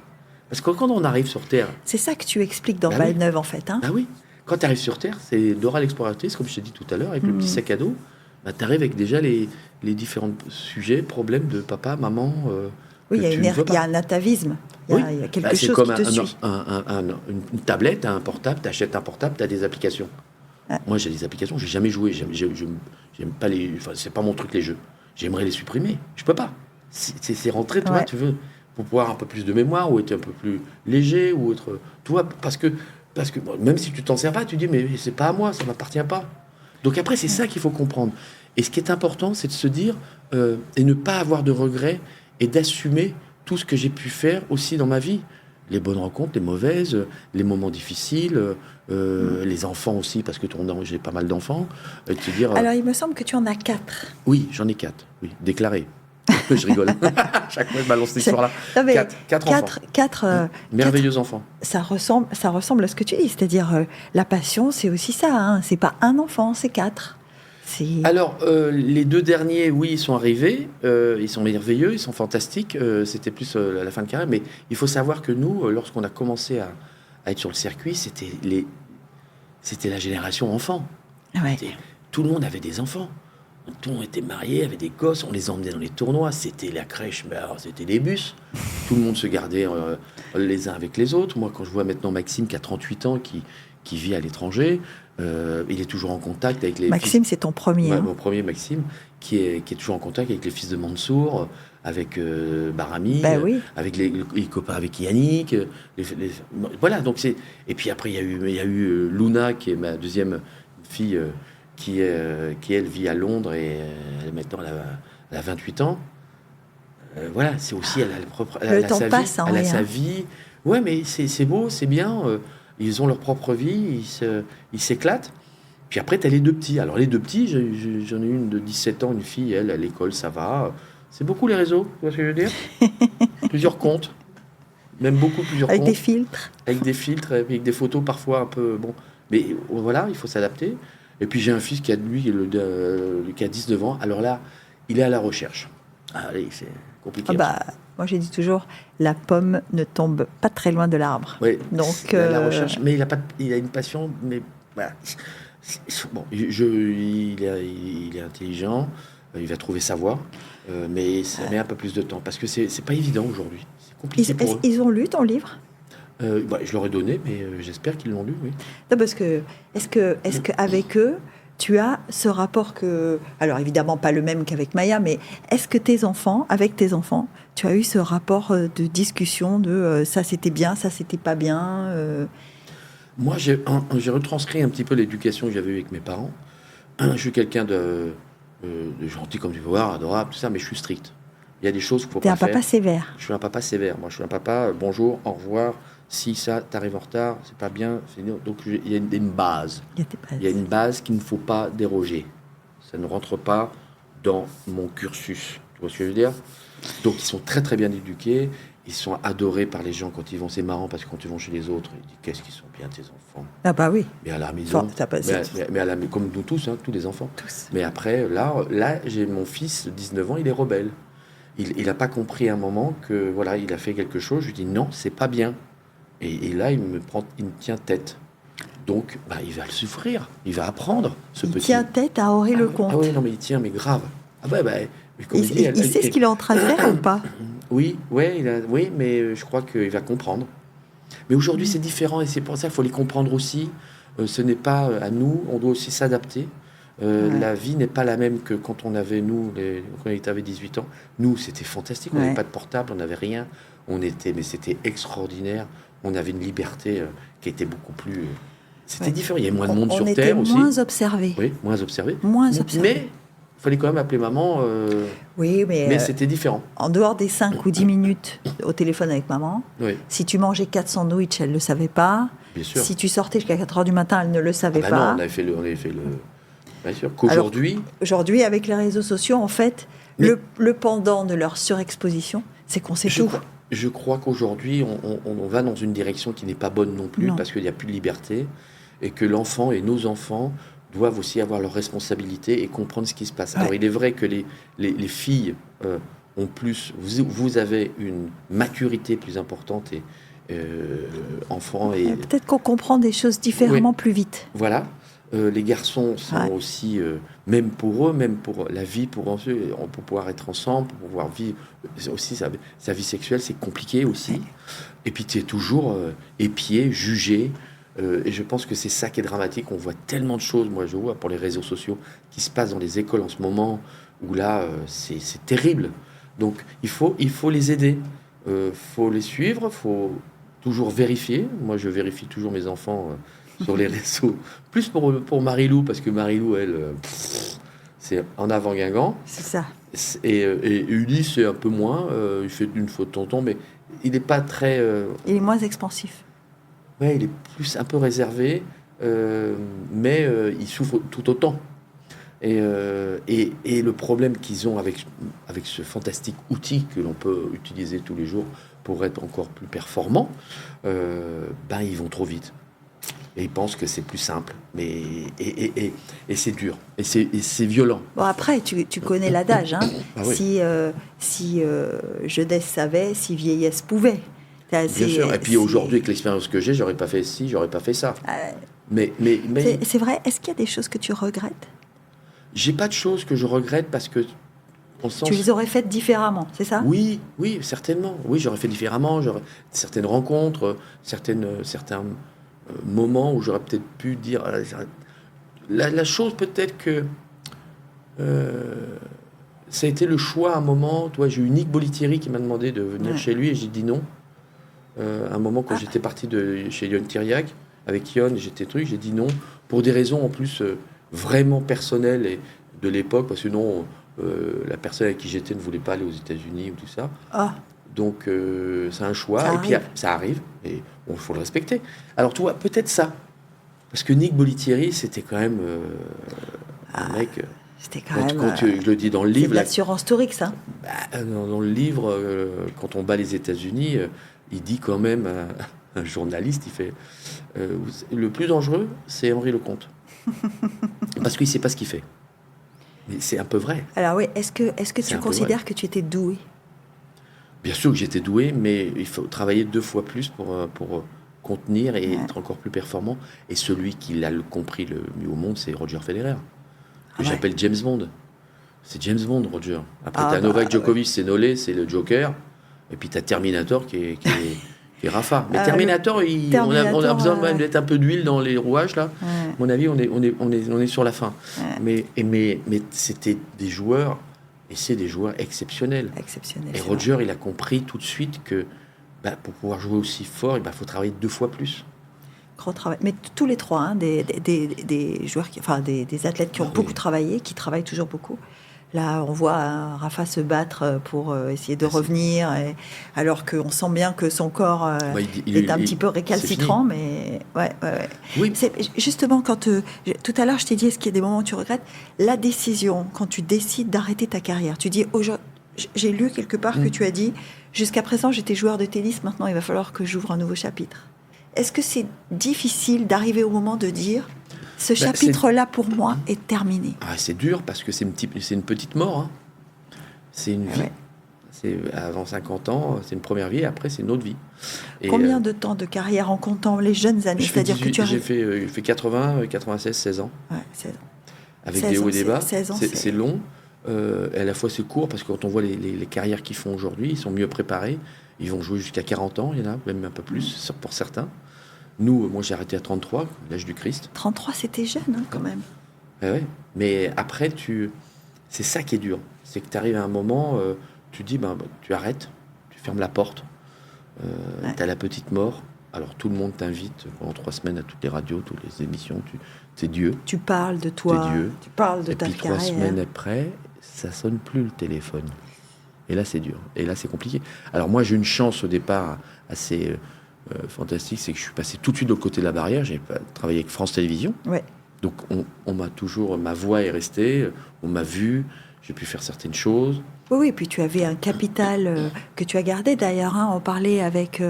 Parce que quand on arrive sur Terre... C'est ça que tu expliques dans Valneuve, en fait. Hein. Bah oui. Quand tu arrives sur Terre, c'est Dora l'exploratrice, comme je t'ai dit tout à l'heure, avec le petit sac à dos. Bah, tu arrives avec déjà les différents sujets, problèmes de papa, maman... oui, il y a un atavisme. Il y a quelque chose qui te suit. Une tablette, un portable, tu achètes un portable, tu as des applications. Ouais. Moi, j'ai des applications, j'ai jamais joué. J'aime pas c'est pas mon truc, les jeux. J'aimerais les supprimer. Je peux pas. C'est rentré, toi, tu veux, pour pouvoir un peu plus de mémoire, ou être un peu plus léger, ou être. Toi, parce que même si tu t'en sers pas, tu dis, mais c'est pas à moi, ça m'appartient pas. Donc après, c'est ça qu'il faut comprendre. Et ce qui est important, c'est de se dire, et ne pas avoir de regrets, et d'assumer tout ce que j'ai pu faire aussi dans ma vie. Les bonnes rencontres, les mauvaises, les moments difficiles, les enfants aussi, parce que j'ai pas mal d'enfants. Te dire, alors, il me semble que tu en as 4. Oui, j'en ai 4, oui, déclarés. Je rigole. Chaque fois, je balance cette histoire-là. 4 enfants. 4 merveilleux enfants. Ça ressemble à ce que tu dis. C'est-à-dire, la passion, c'est aussi ça. Hein. C'est pas un enfant, c'est 4. Alors, les 2 derniers, oui, ils sont arrivés. Ils sont merveilleux, ils sont fantastiques. C'était plus la fin de carrière. Mais il faut savoir que nous, lorsqu'on a commencé à être sur le circuit, c'était la génération enfant. Ouais. Tout le monde avait des enfants. Tout le monde était marié, avait des gosses. On les emmenait dans les tournois. C'était la crèche, mais alors, c'était des bus. Tout le monde se gardait les uns avec les autres. Moi, quand je vois maintenant Maxime, qui a 38 ans, qui vit à l'étranger... il est toujours en contact avec les... Maxime, c'est ton premier. Mon premier, Maxime, qui est toujours en contact avec les fils de Mansour, avec Barami, avec les copains, avec Yannick. Voilà, donc c'est... Et puis après, il y a eu Luna, qui est ma deuxième fille, qui elle, vit à Londres, et maintenant, elle a 28 ans. Voilà, c'est aussi... Elle a le propre... Le temps passe, elle a sa vie. Ouais, mais c'est beau, c'est bien... Ils ont leur propre vie, ils s'éclatent. Puis après, tu as les 2 petits. Alors, les 2 petits, j'en ai une de 17 ans, une fille, elle, à l'école, ça va. C'est beaucoup les réseaux, tu vois ce que je veux dire. Plusieurs comptes. Même plusieurs comptes. Avec des filtres. Avec des filtres, avec des photos parfois un peu... Bon. Mais voilà, il faut s'adapter. Et puis, j'ai un fils qui a 19 ans. Alors là, il est à la recherche. Allez, c'est compliqué. Moi, j'ai dit toujours, la pomme ne tombe pas très loin de l'arbre. Oui, donc la recherche. Mais il a une passion, mais voilà. Bon, il est intelligent, il va trouver sa voie, mais ça met un peu plus de temps, parce que c'est pas évident aujourd'hui. C'est compliqué pour eux. Ils ont lu ton livre ? Je leur ai donné, mais j'espère qu'ils l'ont lu, oui. Non, parce que est-ce que avec eux, tu as ce rapport alors évidemment pas le même qu'avec Maya, mais est-ce que avec tes enfants, tu as eu ce rapport de discussion de ça c'était bien, ça c'était pas bien Moi, j'ai retranscrit un petit peu l'éducation que j'avais eue avec mes parents. Je suis quelqu'un de gentil, comme tu peux voir, adorable, tout ça, mais je suis strict. Il y a des choses qu'il faut pas faire. T'es un papa sévère. Je suis un papa sévère. Moi, je suis un papa, bonjour, au revoir. Si ça, t'arrives en retard, c'est pas bien. Donc, il y a une base. Il y a une base qu'il ne faut pas déroger. Ça ne rentre pas dans mon cursus. Tu vois ce que je veux dire ? Donc, ils sont très, très bien éduqués. Ils sont adorés par les gens quand ils vont. C'est marrant parce que quand ils vont chez les autres, ils disent qu'est-ce qu'ils sont bien tes enfants. Ah bah oui. Mais à la maison, comme nous tous, tous les enfants. Tous. Mais après, là, j'ai mon fils, 19 ans, il est rebelle. il n'a pas compris à un moment que voilà, il a fait quelque chose. Je lui dis non, c'est pas bien. Et là, il me tient tête. Donc, il va le souffrir, il va apprendre, il tient tête à Henri Lecomte. Ah oui, non, mais il tient, mais grave. Ah mais comme il sait ce qu'il est en train de faire ou pas? Oui, oui, mais je crois qu'il va comprendre. Mais aujourd'hui, c'est différent, et c'est pour ça qu'il faut les comprendre aussi. Ce n'est pas à nous, on doit aussi s'adapter. La vie n'est pas la même que quand on avait, quand on avait 18 ans. Nous, c'était fantastique, on n'avait pas de portable, on n'avait rien. Mais c'était extraordinaire. On avait une liberté qui était beaucoup plus... C'était différent, il y avait moins de monde sur Terre aussi. On était moins observés. Oui, moins observés. Mais il fallait quand même appeler maman. Oui, mais c'était différent. En dehors des 5 ou 10 minutes au téléphone avec maman, si tu mangeais 4 sandwichs, elle ne le savait pas. Bien sûr. Si tu sortais jusqu'à 4 heures du matin, elle ne le savait pas. Non, on avait fait le... Bien sûr. Qu'aujourd'hui... Aujourd'hui, avec les réseaux sociaux, en fait, le pendant de leur surexposition, c'est qu'on sait tout. Je crois qu'aujourd'hui, on va dans une direction qui n'est pas bonne non plus, parce qu'il n'y a plus de liberté, et que l'enfant et nos enfants doivent aussi avoir leurs responsabilités et comprendre ce qui se passe. Alors, il est vrai que les filles ont plus... Vous avez une maturité plus importante, et enfants... Et... Peut-être qu'on comprend des choses différemment plus vite. Voilà. Les garçons sont aussi, même pour eux, même pour la vie, pour pouvoir être ensemble, pour pouvoir vivre aussi sa vie sexuelle, c'est compliqué aussi. Et puis tu es toujours épié, jugé. Et je pense que c'est ça qui est dramatique. On voit tellement de choses, moi je vois pour les réseaux sociaux, qui se passent dans les écoles en ce moment, où là, c'est terrible. Donc il faut les aider, faut les suivre, il faut toujours vérifier. Moi je vérifie toujours mes enfants... sur les réseaux, plus pour Marilou, parce que Marilou, elle, c'est en avant Guingamp. C'est ça. Et Ulysse, c'est un peu moins, il fait une faute de tonton, mais il n'est pas très... Il est moins expansif. Ouais, il est plus un peu réservé, mais il souffre tout autant. Et le problème qu'ils ont avec ce fantastique outil que l'on peut utiliser tous les jours pour être encore plus performant, ils vont trop vite. Et ils pensent que c'est plus simple, et c'est dur, et c'est violent. Bon, après, tu connais l'adage, hein. Ah oui. Si jeunesse savait, si vieillesse pouvait. Bien sûr, et puis aujourd'hui, avec l'expérience que j'ai, j'aurais pas fait ci, j'aurais pas fait ça. Mais c'est vrai, est-ce qu'il y a des choses que tu regrettes? J'ai pas de choses que je regrette, parce que... Tu les aurais faites différemment, c'est ça? Oui, certainement. Oui, j'aurais fait différemment, j'aurais certaines rencontres, certains... moment où j'aurais peut-être pu dire la chose, peut-être que ça a été le choix à un moment. Toi, j'ai eu Nick Bolitieri qui m'a demandé de venir chez lui, et j'ai dit non. Un moment, quand j'étais parti chez Yon Thiriac avec Yon, j'ai dit non pour des raisons en plus vraiment personnelles et de l'époque, parce que non, la personne avec qui j'étais ne voulait pas aller aux États-Unis ou tout ça. Donc c'est un choix, puis ça arrive, et il faut le respecter. Alors tu vois, peut-être ça, parce que Nick Bolitieri, c'était quand même un mec... C'était quand même... je le dis dans le livre... C'est de l'assurance taurique, ça. Dans le livre, quand on bat les États-Unis, il dit quand même, un journaliste, il fait... le plus dangereux, c'est Henri Lecomte. Parce qu'il ne sait pas ce qu'il fait. Mais c'est un peu vrai. Alors oui, est-ce que tu considères que tu étais doué? Bien sûr que j'étais doué, mais il faut travailler 2 fois plus pour contenir et être encore plus performant. Et celui qui l'a compris le mieux au monde, c'est Roger Federer, que j'appelle James Bond. C'est James Bond, Roger. Après, t'as Novak Djokovic, c'est Nolé, c'est le Joker. Et puis t'as Terminator qui est Rafa. Mais Terminator, on a besoin même d'être un peu d'huile dans les rouages, là. À mon avis, on est sur la fin. Mais c'était des joueurs... Et c'est des joueurs exceptionnels. Et Roger, il a compris tout de suite que pour pouvoir jouer aussi fort, il faut travailler 2 fois plus. Gros travail. Mais tous les trois, hein, des joueurs, des athlètes qui ont beaucoup travaillé, qui travaillent toujours beaucoup. Là, on voit Rafa se battre pour essayer de revenir, alors qu'on sent bien que son corps est un petit peu récalcitrant. Mais Oui. C'est justement, quand tout à l'heure, je t'ai dit, est-ce qu'il y a des moments où tu regrettes la décision, quand tu décides d'arrêter ta carrière? Tu dis, j'ai lu quelque part que tu as dit, jusqu'à présent, j'étais joueur de tennis, maintenant, il va falloir que j'ouvre un nouveau chapitre. Est-ce que c'est difficile d'arriver au moment de dire... Ce chapitre-là, pour moi, est terminé. C'est dur, parce que c'est une petite mort. Hein. C'est une vie. C'est avant 50 ans, c'est une première vie, et après c'est une autre vie. Et, Combien de temps de carrière en comptant les jeunes années? C'est-à-dire que tu as... j'ai fait 80, 96, 16 ans. Ouais, 16 ans. Avec 16 des hauts ans, et des bas. 16 ans, C'est long. Et à la fois c'est court, parce que quand on voit les carrières qu'ils font aujourd'hui, ils sont mieux préparés. Ils vont jouer jusqu'à 40 ans, il y en a même un peu plus pour certains. Nous, moi j'ai arrêté à 33, l'âge du Christ. 33, c'était jeune hein, quand même. Ouais. Mais après, c'est ça qui est dur. C'est que tu arrives à un moment, tu dis, tu arrêtes, tu fermes la porte, tu as la petite mort. Alors tout le monde t'invite pendant 3 semaines à toutes les radios, toutes les émissions. C'est Dieu. Tu parles de toi, c'est Dieu. tu parles de ta carrière. Et puis 3 semaines après, ça sonne plus le téléphone. Et là, c'est dur. Et là, c'est compliqué. Alors moi, j'ai une chance au départ assez fantastique, c'est que je suis passé tout de suite de l'autre côté de la barrière. J'ai travaillé avec France Télévisions. Ouais. Donc on m'a toujours, ma voix est restée, on m'a vu, j'ai pu faire certaines choses. Oui, puis tu avais un capital que tu as gardé d'ailleurs. Hein, on parlait avec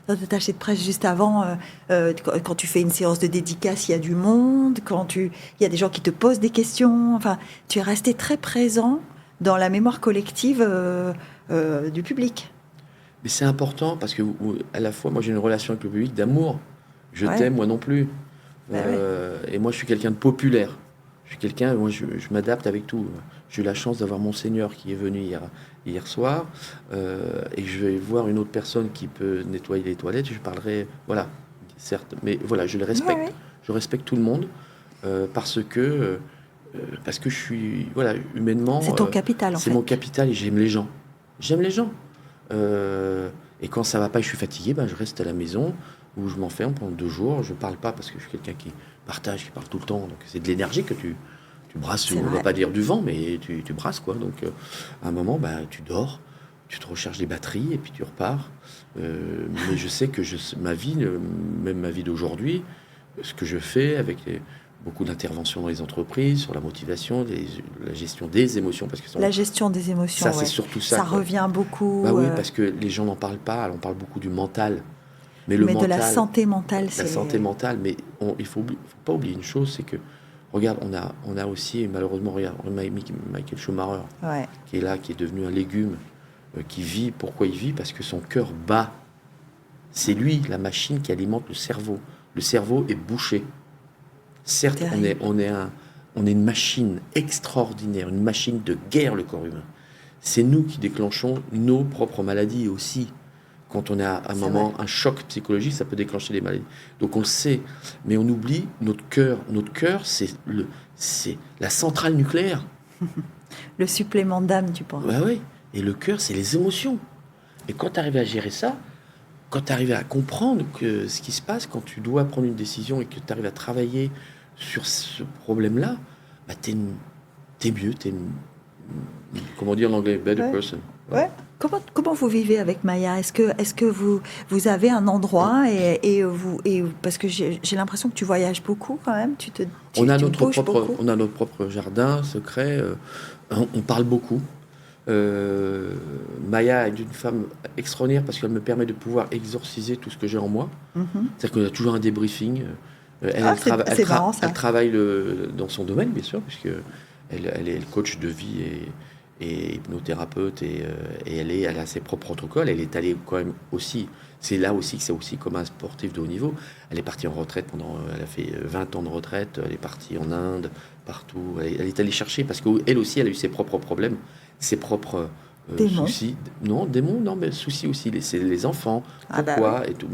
notre attaché de presse juste avant. Quand tu fais une séance de dédicace, il y a du monde. Il y a des gens qui te posent des questions. Enfin, tu es resté très présent dans la mémoire collective du public. Mais c'est important parce que à la fois, moi j'ai une relation avec le public d'amour. Je t'aime, moi non plus. Et moi je suis quelqu'un de populaire. Je suis quelqu'un, moi je m'adapte avec tout. J'ai eu la chance d'avoir Monseigneur qui est venu hier soir, et je vais voir une autre personne qui peut nettoyer les toilettes. Je parlerai, voilà, certes, mais voilà, je les respecte. Ouais. Je respecte tout le monde parce que je suis, voilà, humainement. C'est ton capital, en fait. C'est mon capital et j'aime les gens. J'aime les gens. Et quand ça va pas et je suis fatigué, je reste à la maison où je m'enferme pendant 2 jours. Je parle pas parce que je suis quelqu'un qui partage, qui parle tout le temps. Donc c'est de l'énergie que tu brasses. On va pas dire du vent, mais tu brasses quoi. Donc à un moment, tu dors, tu te recharges les batteries et puis tu repars. Mais je sais que ma vie, même ma vie d'aujourd'hui, ce que je fais avec beaucoup d'interventions dans les entreprises, sur la motivation, la gestion des émotions. Parce que la gestion des émotions, ça, c'est surtout ça. Ça revient beaucoup. Oui, parce que les gens n'en parlent pas. Alors, on parle beaucoup du mental. Mais de la santé mentale, c'est... La santé mentale, mais il faut pas oublier une chose, c'est que, regarde, on a aussi, malheureusement, regarde, Michael Schumacher, qui est là, qui est devenu un légume, qui vit. Pourquoi il vit? Parce que son cœur bat. C'est lui, la machine qui alimente le cerveau. Le cerveau est bouché. Certes, on est une machine extraordinaire, une machine de guerre, le corps humain. C'est nous qui déclenchons nos propres maladies aussi. Quand on a un choc psychologique, ça peut déclencher des maladies. Donc on le sait, mais on oublie notre cœur. Notre cœur, c'est la centrale nucléaire. Le supplément d'âme, tu penses? Oui. Et le cœur, c'est les émotions. Et quand tu arrives à gérer ça, quand tu arrives à comprendre que ce qui se passe, quand tu dois prendre une décision et que tu arrives à travailler sur ce problème-là, t'es mieux, comment dire en anglais, better person. Ouais. Comment vous vivez avec Maya? Est-ce que vous avez un endroit et parce que j'ai l'impression que tu voyages beaucoup quand même. On a notre propre jardin secret. On parle beaucoup. Maya est une femme extraordinaire parce qu'elle me permet de pouvoir exorciser tout ce que j'ai en moi. C'est-à-dire qu'on a toujours un débriefing. Elle travaille dans son domaine, bien sûr, puisque elle est coach de vie et hypnothérapeute et elle a ses propres protocoles. Elle est allée quand même aussi. C'est là aussi que c'est aussi comme un sportif de haut niveau. Elle est partie en retraite elle a fait 20 ans de retraite. Elle est partie en Inde, partout. Elle est allée chercher parce qu'elle aussi, elle a eu ses propres problèmes, ses propres soucis. Non, démons, non, mais soucis aussi. C'est les enfants. Pourquoi et tout.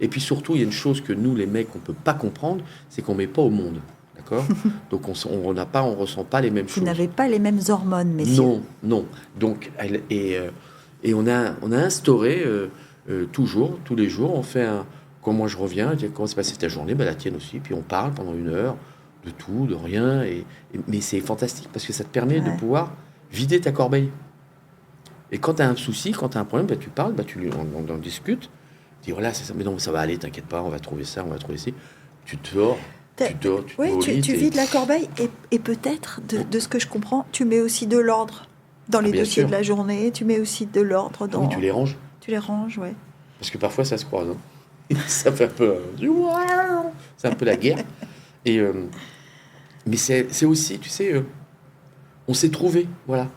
Et puis surtout, il y a une chose que nous, les mecs, on peut pas comprendre, c'est qu'on met pas au monde. D'accord. Donc on ressent pas les mêmes choses. Vous n'avez pas les mêmes hormones, messieurs. Non. Donc et on a instauré tous les jours, on fait quand moi je reviens, comment s'est passée ta journée, la tienne aussi, puis on parle pendant 1 heure de tout, de rien, mais c'est fantastique parce que ça te permet de pouvoir vider ta corbeille. Et quand tu as un souci, quand tu as un problème, tu parles, on en discute, tu dis voilà, c'est ça, mais non, ça va aller, t'inquiète pas, on va trouver ça, on va trouver ci. Tu dors. Tu vides la corbeille et peut-être, de ce que je comprends, tu mets aussi de l'ordre dans les dossiers de la journée, tu mets aussi de l'ordre dans... Oui, tu les ranges. Tu les ranges, ouais. Parce que parfois, ça se croise. Ça fait un peu... c'est un peu la guerre. Mais c'est aussi, tu sais, on s'est trouvé, voilà.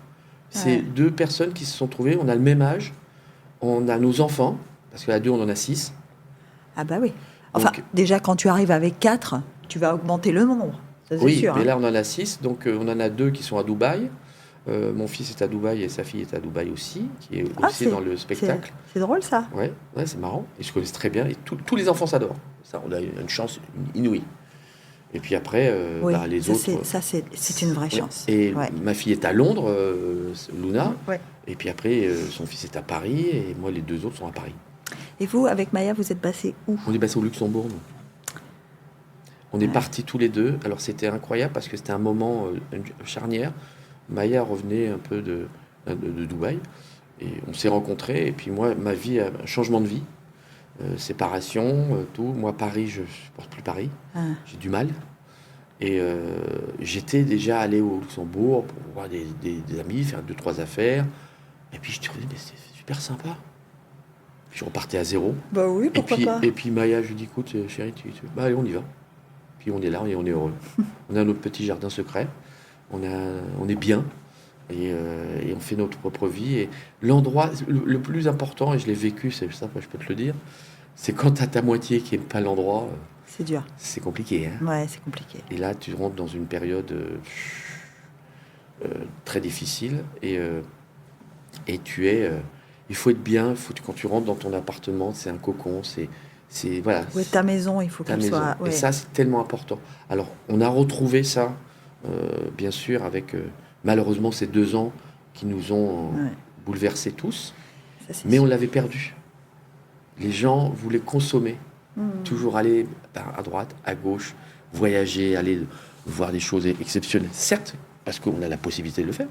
C'est deux personnes qui se sont trouvées, on a le même âge, on a nos enfants, parce qu'à deux, on en a 6. Ah bah oui. Enfin, Donc, déjà, quand tu arrives avec 4, tu vas augmenter le nombre. Ça, c'est oui, sûr. mais là, on en a 6, donc on en a 2 qui sont à Dubaï. Mon fils est à Dubaï et sa fille est à Dubaï aussi, qui est aussi dans le spectacle. C'est drôle, ça. Ouais, c'est marrant. Ils se connaissent très bien et tous les enfants s'adorent. Ça, on a une chance inouïe. Et puis après, les autres. C'est une vraie chance. Et ma fille est à Londres, Luna. Ouais. Et puis après, son fils est à Paris et moi, les deux autres sont à Paris. Et vous, avec Maya, vous êtes passés où? On est passé au Luxembourg, nous. On est partis tous les deux. Alors c'était incroyable parce que c'était un moment charnière. Maya revenait un peu de Dubaï et on s'est rencontrés. Et puis moi, ma vie, un changement de vie, séparation, tout. Moi, Paris, je ne supporte plus Paris. J'ai du mal. Et j'étais déjà allé au Luxembourg pour voir des amis, faire 2-3 affaires. Et puis je trouvais, mais c'est super sympa. Puis je repartais à zéro. Bah oui, pourquoi pas. Et puis Maya, je lui dis, écoute, chérie, bah allez, on y va. Puis on est là et on est heureux. On a notre petit jardin secret. On est bien. Et on fait notre propre vie. Et l'endroit le plus important, et je l'ai vécu, c'est ça, je peux te le dire, c'est quand tu as ta moitié qui n'aime pas l'endroit. C'est dur. C'est compliqué. Hein. Ouais, c'est compliqué. Et là, tu rentres dans une période très difficile. Et tu es... il faut être bien. Quand tu rentres dans ton appartement, c'est un cocon. Voilà. Ouais, ta maison, il faut qu'elle soit... Ouais. Et ça, c'est tellement important. Alors, on a retrouvé ça, bien sûr, avec malheureusement ces 2 ans qui nous ont bouleversés tous. Ça, mais on l'avait perdu. Les gens voulaient consommer. Toujours aller à droite, à gauche, voyager, aller voir des choses exceptionnelles. Certes, parce qu'on a la possibilité de le faire,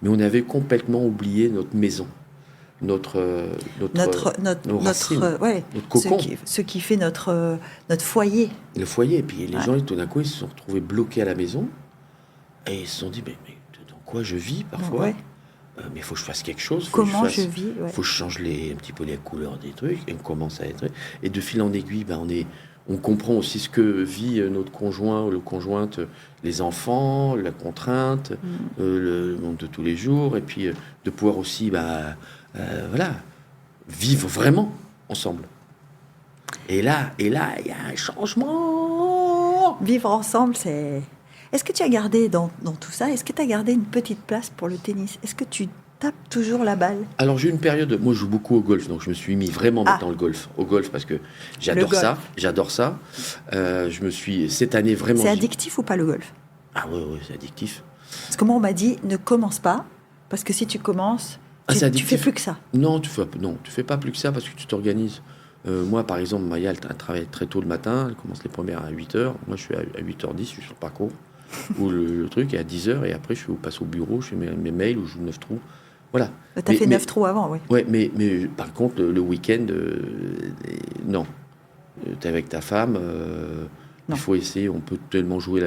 mais on avait complètement oublié notre maison, notre racines, notre cocon. Ce qui fait notre foyer. Le foyer. Et puis les gens, tout d'un coup, ils se sont retrouvés bloqués à la maison et ils se sont dit, mais dans quoi je vis parfois mais il faut que je fasse quelque chose. Comment je vis. Il faut que je change un petit peu les couleurs des trucs. Et on commence à être... Et de fil en aiguille, on comprend aussi ce que vit notre conjoint ou le conjointe, les enfants, la contrainte, le monde de tous les jours. Et puis de pouvoir aussi vivre vraiment ensemble. Et là, il y a un changement. Vivre ensemble, c'est... Est-ce que tu as gardé dans tout ça, est-ce que tu as gardé une petite place pour le tennis? Est-ce que tu tapes toujours la balle? Alors j'ai une période, moi je joue beaucoup au golf, donc je me suis mis vraiment maintenant au golf parce que j'adore ça. Je me suis cette année vraiment... C'est addictif ou pas le golf? Ah oui, c'est addictif. Parce que moi on m'a dit ne commence pas, parce que si tu commences, tu fais plus que ça. Non, tu fais pas plus que ça parce que tu t'organises. Moi, par exemple, Maya, elle travaille très tôt le matin, elle commence les premières à 8h. Moi, je suis à 8h10, je suis sur le parcours. Où le truc est à 10h, et après, je passe au bureau, je fais mes mails, ou je joue 9 trous. Voilà. Tu as fait 9 trous avant, oui. Ouais, mais par contre, le week-end, non. Tu es avec ta femme, il faut essayer, on peut tellement jouer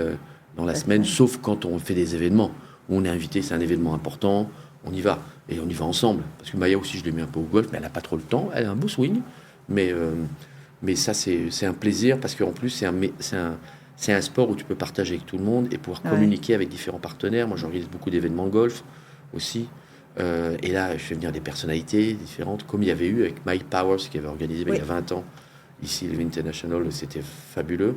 dans la semaine, sauf quand on fait des événements. Où on est invité, c'est un événement important, on y va. Et on y va ensemble. Parce que Maya aussi, je l'ai mis un peu au golf, mais elle n'a pas trop le temps. Elle a un beau swing. Mais ça, c'est un plaisir, parce qu'en plus, c'est un sport où tu peux partager avec tout le monde et pouvoir communiquer avec différents partenaires. Moi, j'organise beaucoup d'événements de golf aussi. Et là, je fais venir des personnalités différentes, comme il y avait eu avec Mike Powers, qui avait organisé il y a 20 ans, ici, le International, c'était fabuleux.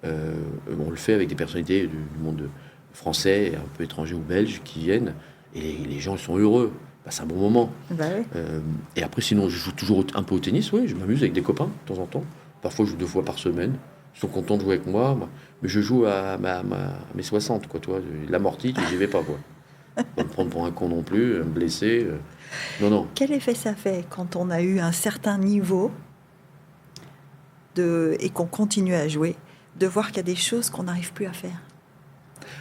On le fait avec des personnalités du monde français, un peu étrangers ou belges, qui viennent, et les gens, ils sont heureux. C'est un bon moment. Et après, sinon, je joue toujours un peu au tennis. Oui, je m'amuse avec des copains, de temps en temps. Parfois, je joue 2 fois par semaine. Ils sont contents de jouer avec moi. Mais je joue à mes 60, quoi, toi. L'amorti, j'y vais pas, quoi. Pas me prendre pour un con non plus, me blesser. Non. Quel effet ça fait quand on a eu un certain niveau et qu'on continue à jouer, de voir qu'il y a des choses qu'on n'arrive plus à faire?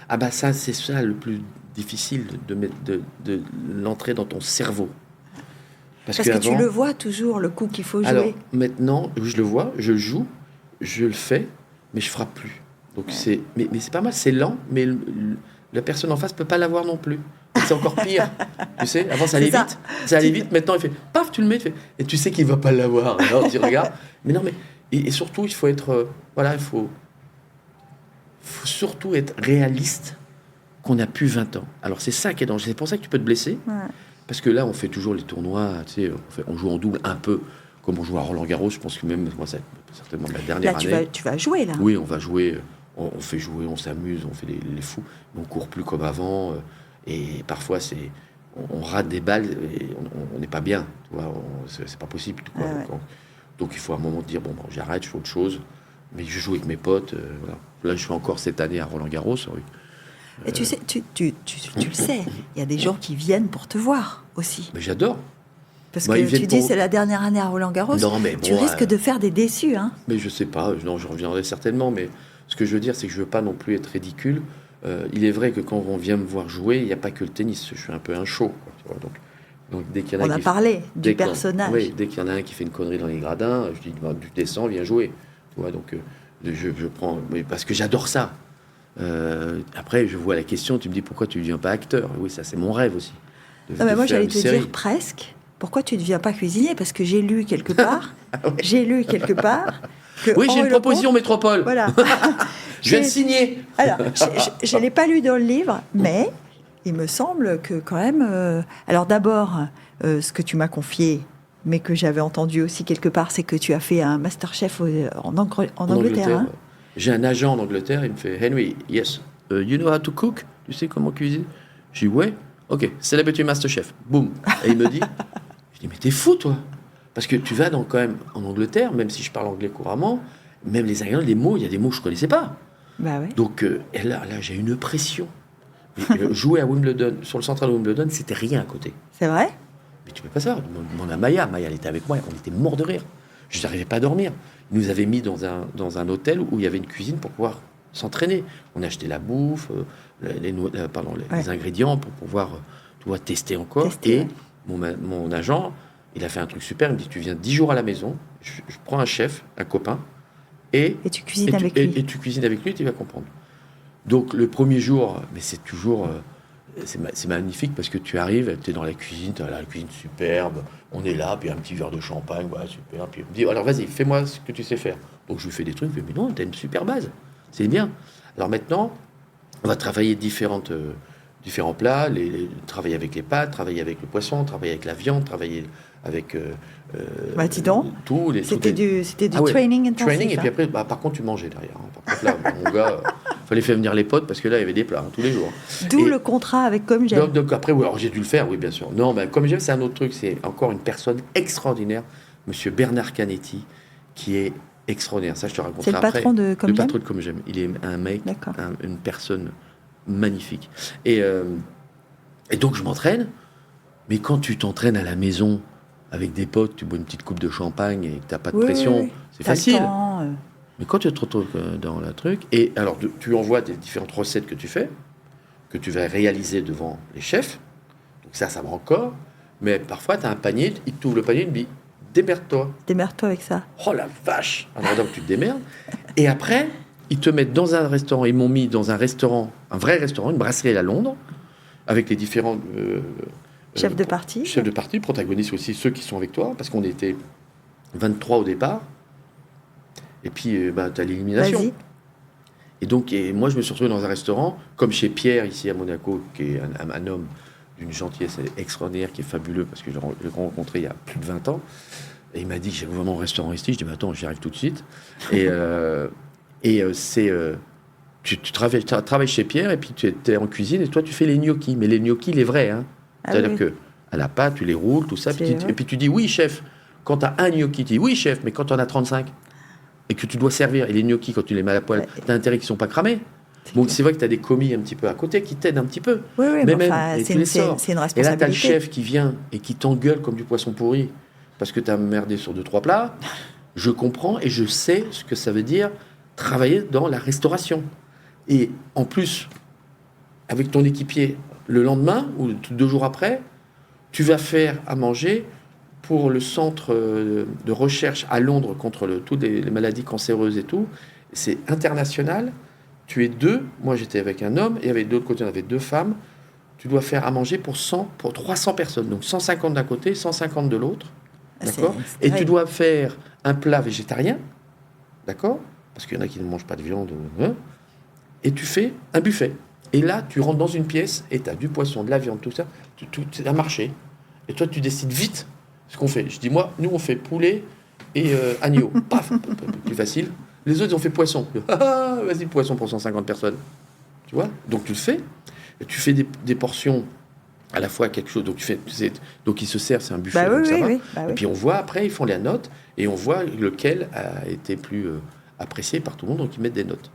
Ah bah ça, c'est ça le plus difficile de l'entrer dans ton cerveau. Parce que tu le vois toujours, le coup qu'il faut jouer. Alors maintenant, je le vois, je joue, je le fais, mais je frappe plus. Donc mais c'est pas mal, c'est lent, mais la personne en face peut pas l'avoir non plus. Donc c'est encore pire. Tu sais, avant ça allait vite. Ça allait vite, maintenant il fait paf, tu le mets, et tu sais qu'il va pas l'avoir. Alors tu regardes. Mais non, mais et surtout, il faut être il faut surtout être réaliste qu'on a plus 20 ans. Alors c'est ça qui est dangereux. C'est pour ça que tu peux te blesser. Ouais. Parce que là, on fait toujours les tournois, tu sais, on joue en double un peu comme on joue à Roland-Garros. Je pense que même, moi, c'est certainement ma dernière année. Là, tu vas jouer, là. Oui, on va jouer, on fait jouer, on s'amuse, on fait les fous. Mais on court plus comme avant. Et parfois, on rate des balles et on n'est pas bien. Tu vois, c'est pas possible. Quoi. Ouais. Donc, il faut à un moment dire, bon, j'arrête, je fais autre chose. Mais je joue avec mes potes. Voilà. Là, je fais encore cette année à Roland-Garros. Oui. Et tu sais, tu le sais, il y a des gens qui viennent pour te voir aussi. Mais j'adore. Parce que tu dis c'est la dernière année à Roland-Garros, tu risques de faire des déçus. Hein. Mais je sais pas, non, je reviendrai certainement, mais ce que je veux dire, c'est que je veux pas non plus être ridicule. Il est vrai que quand on vient me voir jouer, il n'y a pas que le tennis, je suis un peu un show. Quoi, tu vois, donc dès qu'il y en a on a parlé du personnage. Oui, dès qu'il y en a un qui fait une connerie dans les gradins, je dis, tu descends, viens jouer. Tu vois, donc je prends, parce que j'adore ça. Après, je vois la question, tu me dis pourquoi tu ne deviens pas acteur? Oui, ça c'est mon rêve aussi. Non, mais moi j'allais te dire presque, pourquoi tu ne deviens pas cuisinier? Parce que j'ai lu quelque part, que oui, j'ai une proposition métropole. Voilà. Je viens de signer. Alors, je ne l'ai pas lu dans le livre, mais il me semble que quand même... alors d'abord, ce que tu m'as confié, mais que j'avais entendu aussi quelque part, c'est que tu as fait un Masterchef en Angleterre. Hein. J'ai un agent en Angleterre, il me fait « Henry, yes, you know how to cook? Tu sais comment cuisiner ?» Je dis « Ouais, ok, Celebrity Masterchef. » Boum. Et il me dit, je dis « Mais t'es fou, toi !» Parce que tu vas quand même en Angleterre, même si je parle anglais couramment, même les Anglais, les mots, il y a des mots que je ne connaissais pas. Bah ouais. Donc et là, j'ai une pression. Jouer à Wimbledon, sur le central de Wimbledon, c'était rien à côté. C'est vrai? Mais tu peux pas savoir. Mon Maya, elle était avec moi, on était morts de rire. Je n'arrivais pas à dormir. Ils nous avaient mis dans un hôtel où il y avait une cuisine pour pouvoir s'entraîner. On achetait la bouffe, les ingrédients pour pouvoir tester encore. Et mon agent, il a fait un truc super. Il me dit, tu viens 10 jours à la maison, je prends un chef, un copain, et tu cuisines avec lui. Et tu cuisines avec lui, tu vas comprendre. Donc le premier jour, mais c'est toujours... c'est magnifique parce que tu arrives, tu es dans la cuisine, tu as la cuisine superbe, on est là, puis un petit verre de champagne, voilà, super. Puis il me dit, alors vas-y, fais-moi ce que tu sais faire. Donc je lui fais des trucs, mais non, tu as une super base, c'est bien. Alors maintenant, on va travailler différents plats, travailler avec les pâtes, travailler avec le poisson, travailler avec la viande, travailler avec dis donc, tout. C'était du training intensif. Training, et puis après, par contre, tu mangeais derrière. Hein. Par contre, là, mon gars... fallait faire venir les potes parce que là il y avait des plats tous les jours. D'où le contrat avec Comme J'aime. Donc après, alors j'ai dû le faire, oui bien sûr. Non, mais Comme J'aime, c'est un autre truc. C'est encore une personne extraordinaire, Monsieur Bernard Canetti, qui est extraordinaire. Ça, je te raconterai après. C'est le patron de Comme J'aime. Le patron de Comme J'aime. Il est un mec, une personne magnifique. Et donc je m'entraîne. Mais quand tu t'entraînes à la maison avec des potes, tu bois une petite coupe de champagne et que t'as pas de pression, c'est facile. Mais quand tu te retrouves dans le truc, et alors tu envoies des différentes recettes que tu fais, que tu vas réaliser devant les chefs, donc ça va encore, mais parfois tu as un panier, il t'ouvre le panier, il me dit démerde-toi. Démerde-toi avec ça. Oh la vache! Alors donc tu te démerdes, et après, ils te mettent dans un restaurant, ils m'ont mis dans un restaurant, un vrai restaurant, une brasserie à Londres, avec les différents... chefs de partie. Chefs de partie, protagonistes aussi, ceux qui sont avec toi, parce qu'on était 23 au départ. Et puis, tu as l'élimination. Vas-y. Et donc, moi, je me suis retrouvé dans un restaurant, comme chez Pierre, ici à Monaco, qui est un homme d'une gentillesse extraordinaire, qui est fabuleux, parce que je l'ai rencontré il y a plus de 20 ans. Et il m'a dit, j'ai vraiment un restaurant ici. Je dis, mais attends, j'y arrive tout de suite. Tu travailles chez Pierre, et puis tu es en cuisine, et toi, tu fais les gnocchis. Mais les gnocchis, les vrais. Hein. C'est-à-dire que à la pâte, tu les roules, tout ça. Et puis tu dis, oui, chef. Quand tu as un gnocchi, tu dis, oui, chef, mais quand tu en as 35... et que tu dois servir, et les gnocchis, quand tu les mets à la poêle, tu as intérêt qu'ils ne sont pas cramés. Donc c'est vrai que tu as des commis un petit peu à côté qui t'aident un petit peu. Oui, mais même, c'est une responsabilité. Et là, tu as le chef qui vient et qui t'engueule comme du poisson pourri parce que tu as merdé sur 2-3 plats. Je comprends et je sais ce que ça veut dire travailler dans la restauration. Et en plus, avec ton équipier, le lendemain ou 2 jours après, tu vas faire à manger pour le centre de recherche à Londres contre toutes les maladies cancéreuses et tout. C'est international. Tu es 2. Moi, j'étais avec un homme. Et de l'autre côté, on avait 2 femmes. Tu dois faire à manger pour 300 personnes. Donc, 150 d'un côté, 150 de l'autre. D'accord ? Et tu dois faire un plat végétarien. D'accord ? Parce qu'il y en a qui ne mangent pas de viande. Et tu fais un buffet. Et là, tu rentres dans une pièce et tu as du poisson, de la viande, tout ça. Tout a marché. Et toi, tu décides vite ce qu'on fait. Je dis, nous, on fait poulet et agneau. Paf, plus facile. Les autres, ils ont fait poisson. Vas-y, poisson pour 150 personnes. Tu vois? Donc, tu le fais. Et tu fais des portions à la fois quelque chose. Donc, ils se servent, c'est un buffet. Bah oui, donc ça oui, va. oui, bah oui. Et puis, on voit après, ils font la note et on voit lequel a été plus apprécié par tout le monde. Donc, ils mettent des notes.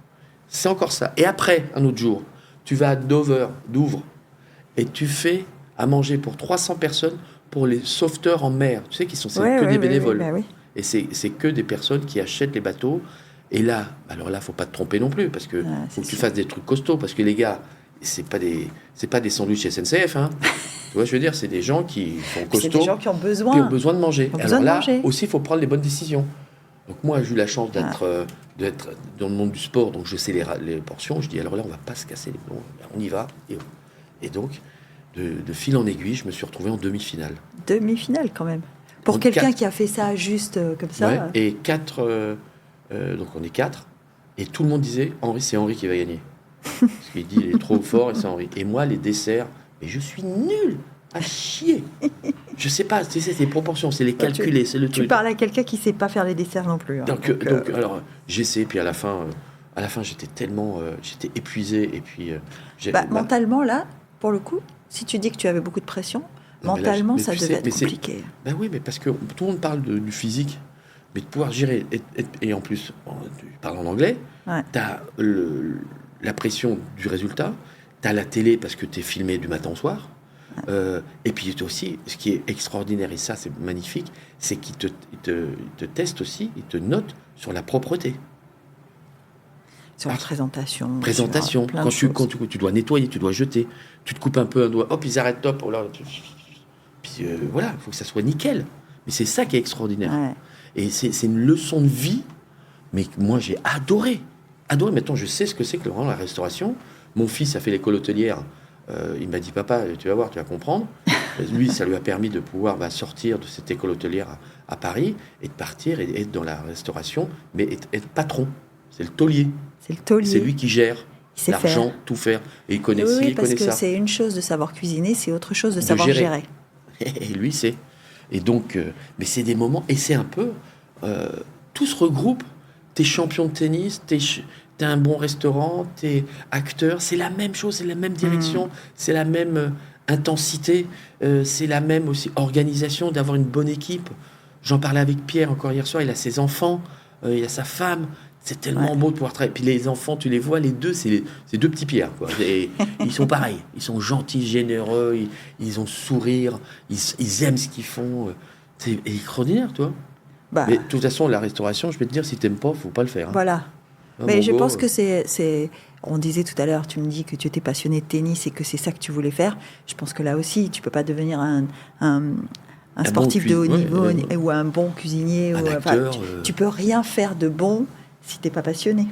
C'est encore ça. Et après, un autre jour, tu vas à Douvres, et tu fais à manger pour 300 personnes pour les sauveteurs en mer. Tu sais, c'est que des bénévoles. Bah oui. Et c'est que des personnes qui achètent les bateaux. Et là, alors là, faut pas te tromper non plus, parce que faut que tu fasses des trucs costauds, parce que les gars, c'est pas des sandwichs SNCF, hein. Tu vois, je veux dire, c'est des gens qui sont costauds. C'est des gens qui ont besoin. Qui ont besoin de manger. Alors là, aussi, il faut prendre les bonnes décisions. Donc moi, j'ai eu la chance d'être dans le monde du sport, donc je sais les portions. Je dis, alors là, on va pas se casser les plombs, on y va. Et donc, de fil en aiguille, je me suis retrouvé en demi-finale. Demi-finale, quand même. Pour quelqu'un qui a fait ça juste comme ça. Ouais, et 4, donc on est 4, et tout le monde disait, c'est Henri qui va gagner. Parce qu'il dit, il est trop fort, et c'est Henri. Et moi, les desserts, mais je suis nul à chier. Je sais pas, c'est les proportions, c'est les calculer, c'est le truc. Tu parles à quelqu'un qui sait pas faire les desserts non plus. Hein, donc, alors, j'essaie, puis à la fin, j'étais tellement, j'étais épuisé, et puis... mentalement, là, pour le coup, si tu dis que tu avais beaucoup de pression, mentalement, ça devait être compliqué. Ben oui, mais parce que tout le monde parle du physique, mais de pouvoir gérer, et en plus, tu parles en anglais, tu as la pression du résultat, tu as la télé parce que tu es filmé du matin au soir, et puis aussi, ce qui est extraordinaire, et ça c'est magnifique, c'est qu'ils te testent aussi, ils te notent sur la propreté. Sur la présentation. Quand tu dois nettoyer, tu dois jeter, tu te coupes un peu un doigt, hop, ils arrêtent, top, oh là, puis voilà, il faut que ça soit nickel. Mais c'est ça qui est extraordinaire. Ouais. Et c'est une leçon de vie, mais moi j'ai adoré. Maintenant, je sais ce que c'est que la restauration. Mon fils a fait l'école hôtelière. Il m'a dit, papa, tu vas voir, tu vas comprendre. Lui, ça lui a permis de pouvoir sortir de cette école hôtelière à Paris et de partir et être dans la restauration, mais être patron. C'est le taulier. C'est lui qui gère l'argent, tout faire. Et il connaît il connaît ça. Parce que c'est une chose de savoir cuisiner, c'est autre chose de savoir gérer. Et lui, c'est... Et donc, mais c'est des moments... Et c'est un peu... tout se regroupe. T'es champion de tennis, t'es un bon restaurant, t'es acteur. C'est la même chose, c'est la même direction, c'est la même intensité, c'est la même aussi organisation d'avoir une bonne équipe. J'en parlais avec Pierre encore hier soir. Il a ses enfants, il a sa femme... C'est tellement beau de pouvoir travailler. Puis les enfants, tu les vois, les deux, c'est deux petits Pierres, quoi. Et ils sont pareils. Ils sont gentils, généreux, ils ont le sourire, ils aiment ce qu'ils font. C'est extraordinaire, toi. Mais de toute façon, la restauration, je vais te dire, si t'aimes pas, faut pas le faire. Hein. Voilà. Mais je pense que c'est... On disait tout à l'heure, tu me dis que tu étais passionné de tennis et que c'est ça que tu voulais faire. Je pense que là aussi, tu peux pas devenir un sportif de haut niveau ou un bon cuisinier. Acteur, tu peux rien faire de bon si tu n'es pas passionné.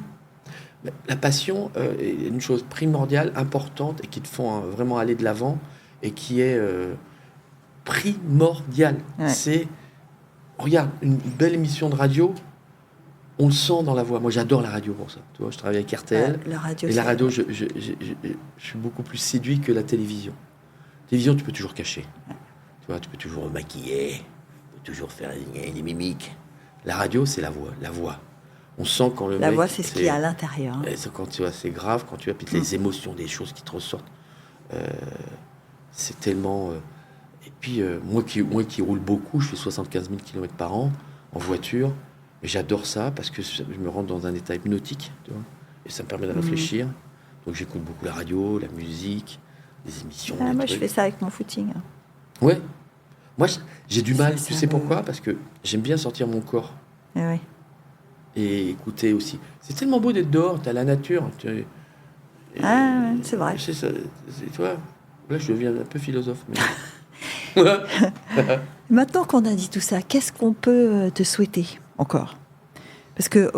La passion est une chose primordiale, importante, et qui te font vraiment aller de l'avant, et qui est primordiale. Ouais. Regarde, une belle émission de radio, on le sent dans la voix. Moi, j'adore la radio pour ça. Tu vois, je travaille avec RTL. La radio, et la radio, je suis beaucoup plus séduit que la télévision. La télévision, tu peux toujours cacher. Ouais. Tu vois, tu peux toujours maquiller, tu peux toujours faire des mimiques. La radio, c'est la voix. La voix. On sent quand le la voix, c'est ce qu'il y a à l'intérieur. Hein. Quand tu vois, c'est grave, quand tu as les émotions, des choses qui te ressortent. C'est tellement... Et puis, moi qui roule beaucoup, je fais 75 000 km par an en voiture. Et j'adore ça parce que je me rends dans un état hypnotique. Tu vois, et ça me permet de réfléchir. Donc, j'écoute beaucoup la radio, la musique, les émissions. Moi, je fais ça avec mon footing. Ouais. Moi, j'ai du mal. Tu sais pourquoi ? Parce que j'aime bien sortir mon corps. Oui. Et écouter aussi. C'est tellement beau d'être dehors, t'as la nature. C'est vrai. C'est ça, tu vois, là je deviens un peu philosophe. Mais... Maintenant qu'on a dit tout ça, qu'est-ce qu'on peut te souhaiter encore ? Parce que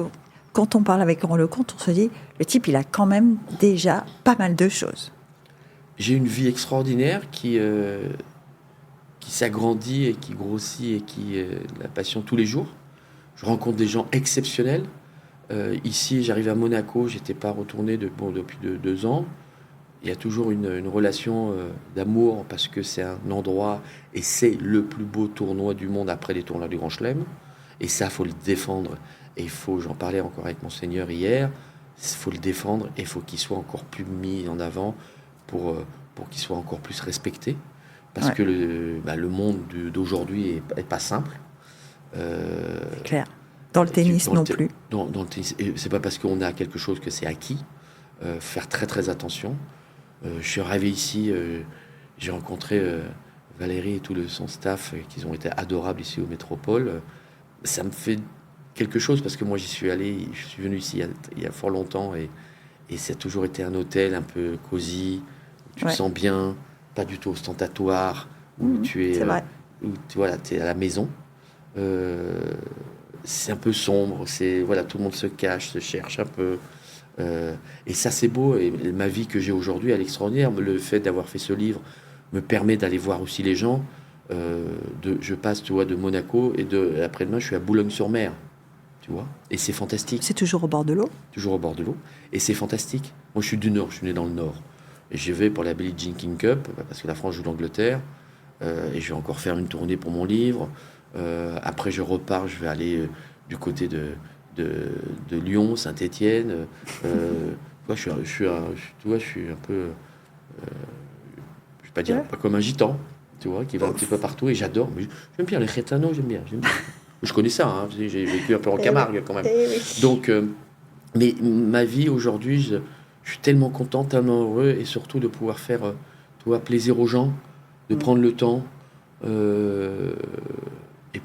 quand on parle avec Laurent Lecomte, on se dit, le type, il a quand même déjà pas mal de choses. J'ai une vie extraordinaire qui s'agrandit et qui grossit et qui la passion tous les jours. Je rencontre des gens exceptionnels. Ici, j'arrive à Monaco, j'étais pas retourné depuis 2 ans. il y a toujours une relation d'amour parce que c'est un endroit et c'est le plus beau tournoi du monde après les tournois du Grand Chelem. Et ça, faut le défendre. Et il faut, j'en parlais encore avec Monseigneur hier, il faut le défendre et il faut qu'il soit encore plus mis en avant pour qu'il soit encore plus respecté. Parce que le monde d'aujourd'hui est pas simple. Clair. Dans le tennis non plus. Dans le tennis, c'est pas parce qu'on a quelque chose que c'est acquis. Faire très très attention. Je suis arrivé ici, j'ai rencontré Valérie et tout son staff, qui ont été adorables ici au Métropole. Ça me fait quelque chose parce que moi j'y suis allé, je suis venu ici il y a fort longtemps et ça a toujours été un hôtel un peu cosy, où tu te sens bien, pas du tout ostentatoire, où tu es, où tu es à la maison. C'est un peu sombre, tout le monde se cache, se cherche un peu. Et ça c'est beau, et ma vie que j'ai aujourd'hui elle est extraordinaire. Le fait d'avoir fait ce livre me permet d'aller voir aussi les gens. Je passe, tu vois, de Monaco et après-demain je suis à Boulogne-sur-Mer, tu vois, et c'est fantastique. C'est toujours au bord de l'eau. Toujours au bord de l'eau, et c'est fantastique. Moi je suis du Nord, je suis né dans le Nord, et je vais pour la Billie Jean King Cup parce que la France joue l'Angleterre, et je vais encore faire une tournée pour mon livre. Après je repars, je vais aller du côté de Lyon, Saint-Étienne. Je suis un peu, je vais pas dire pas comme un gitan, tu vois, qui va un petit peu partout, et j'adore. Mais j'aime bien les Rétanos, j'aime bien. Je connais ça, hein, j'ai vécu un peu en Camargue quand même. Donc, mais ma vie aujourd'hui, je suis tellement content, tellement heureux, et surtout de pouvoir faire, tu vois, plaisir aux gens, de prendre le temps. Et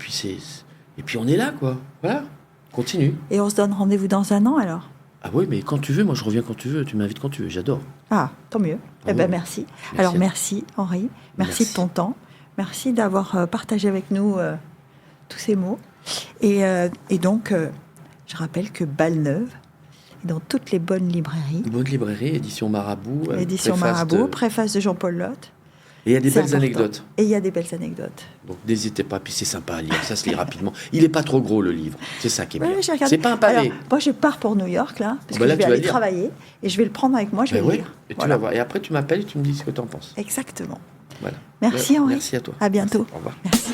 puis on est là, quoi. Voilà. Continue. Et on se donne rendez-vous dans un an, alors? Ah oui, mais quand tu veux, moi je reviens quand tu veux, tu m'invites quand tu veux, j'adore. Ah, tant mieux. Ah, merci. Alors merci Henri, merci de ton temps, merci d'avoir partagé avec nous tous ces mots. Et donc, je rappelle que Balneuve est dans toutes les bonnes librairies. Bonne librairie, édition Marabout. Édition Marabout, préface de Jean-Paul Lotte. Et il y a des belles anecdotes. Et il y a des belles anecdotes. Donc n'hésitez pas, puis c'est sympa à lire, ça se lit rapidement. Il n'est pas trop gros le livre, c'est ça qui est bien. C'est pas un pavé. Alors, moi je pars pour New York là, parce que je vais aller travailler, et je vais le prendre avec moi, je vais le lire. Et tu vas voir. Et après tu m'appelles et tu me dis ce que tu en penses. Exactement. Voilà. Merci Henri. Merci à toi. À bientôt. Merci. Au revoir. Merci.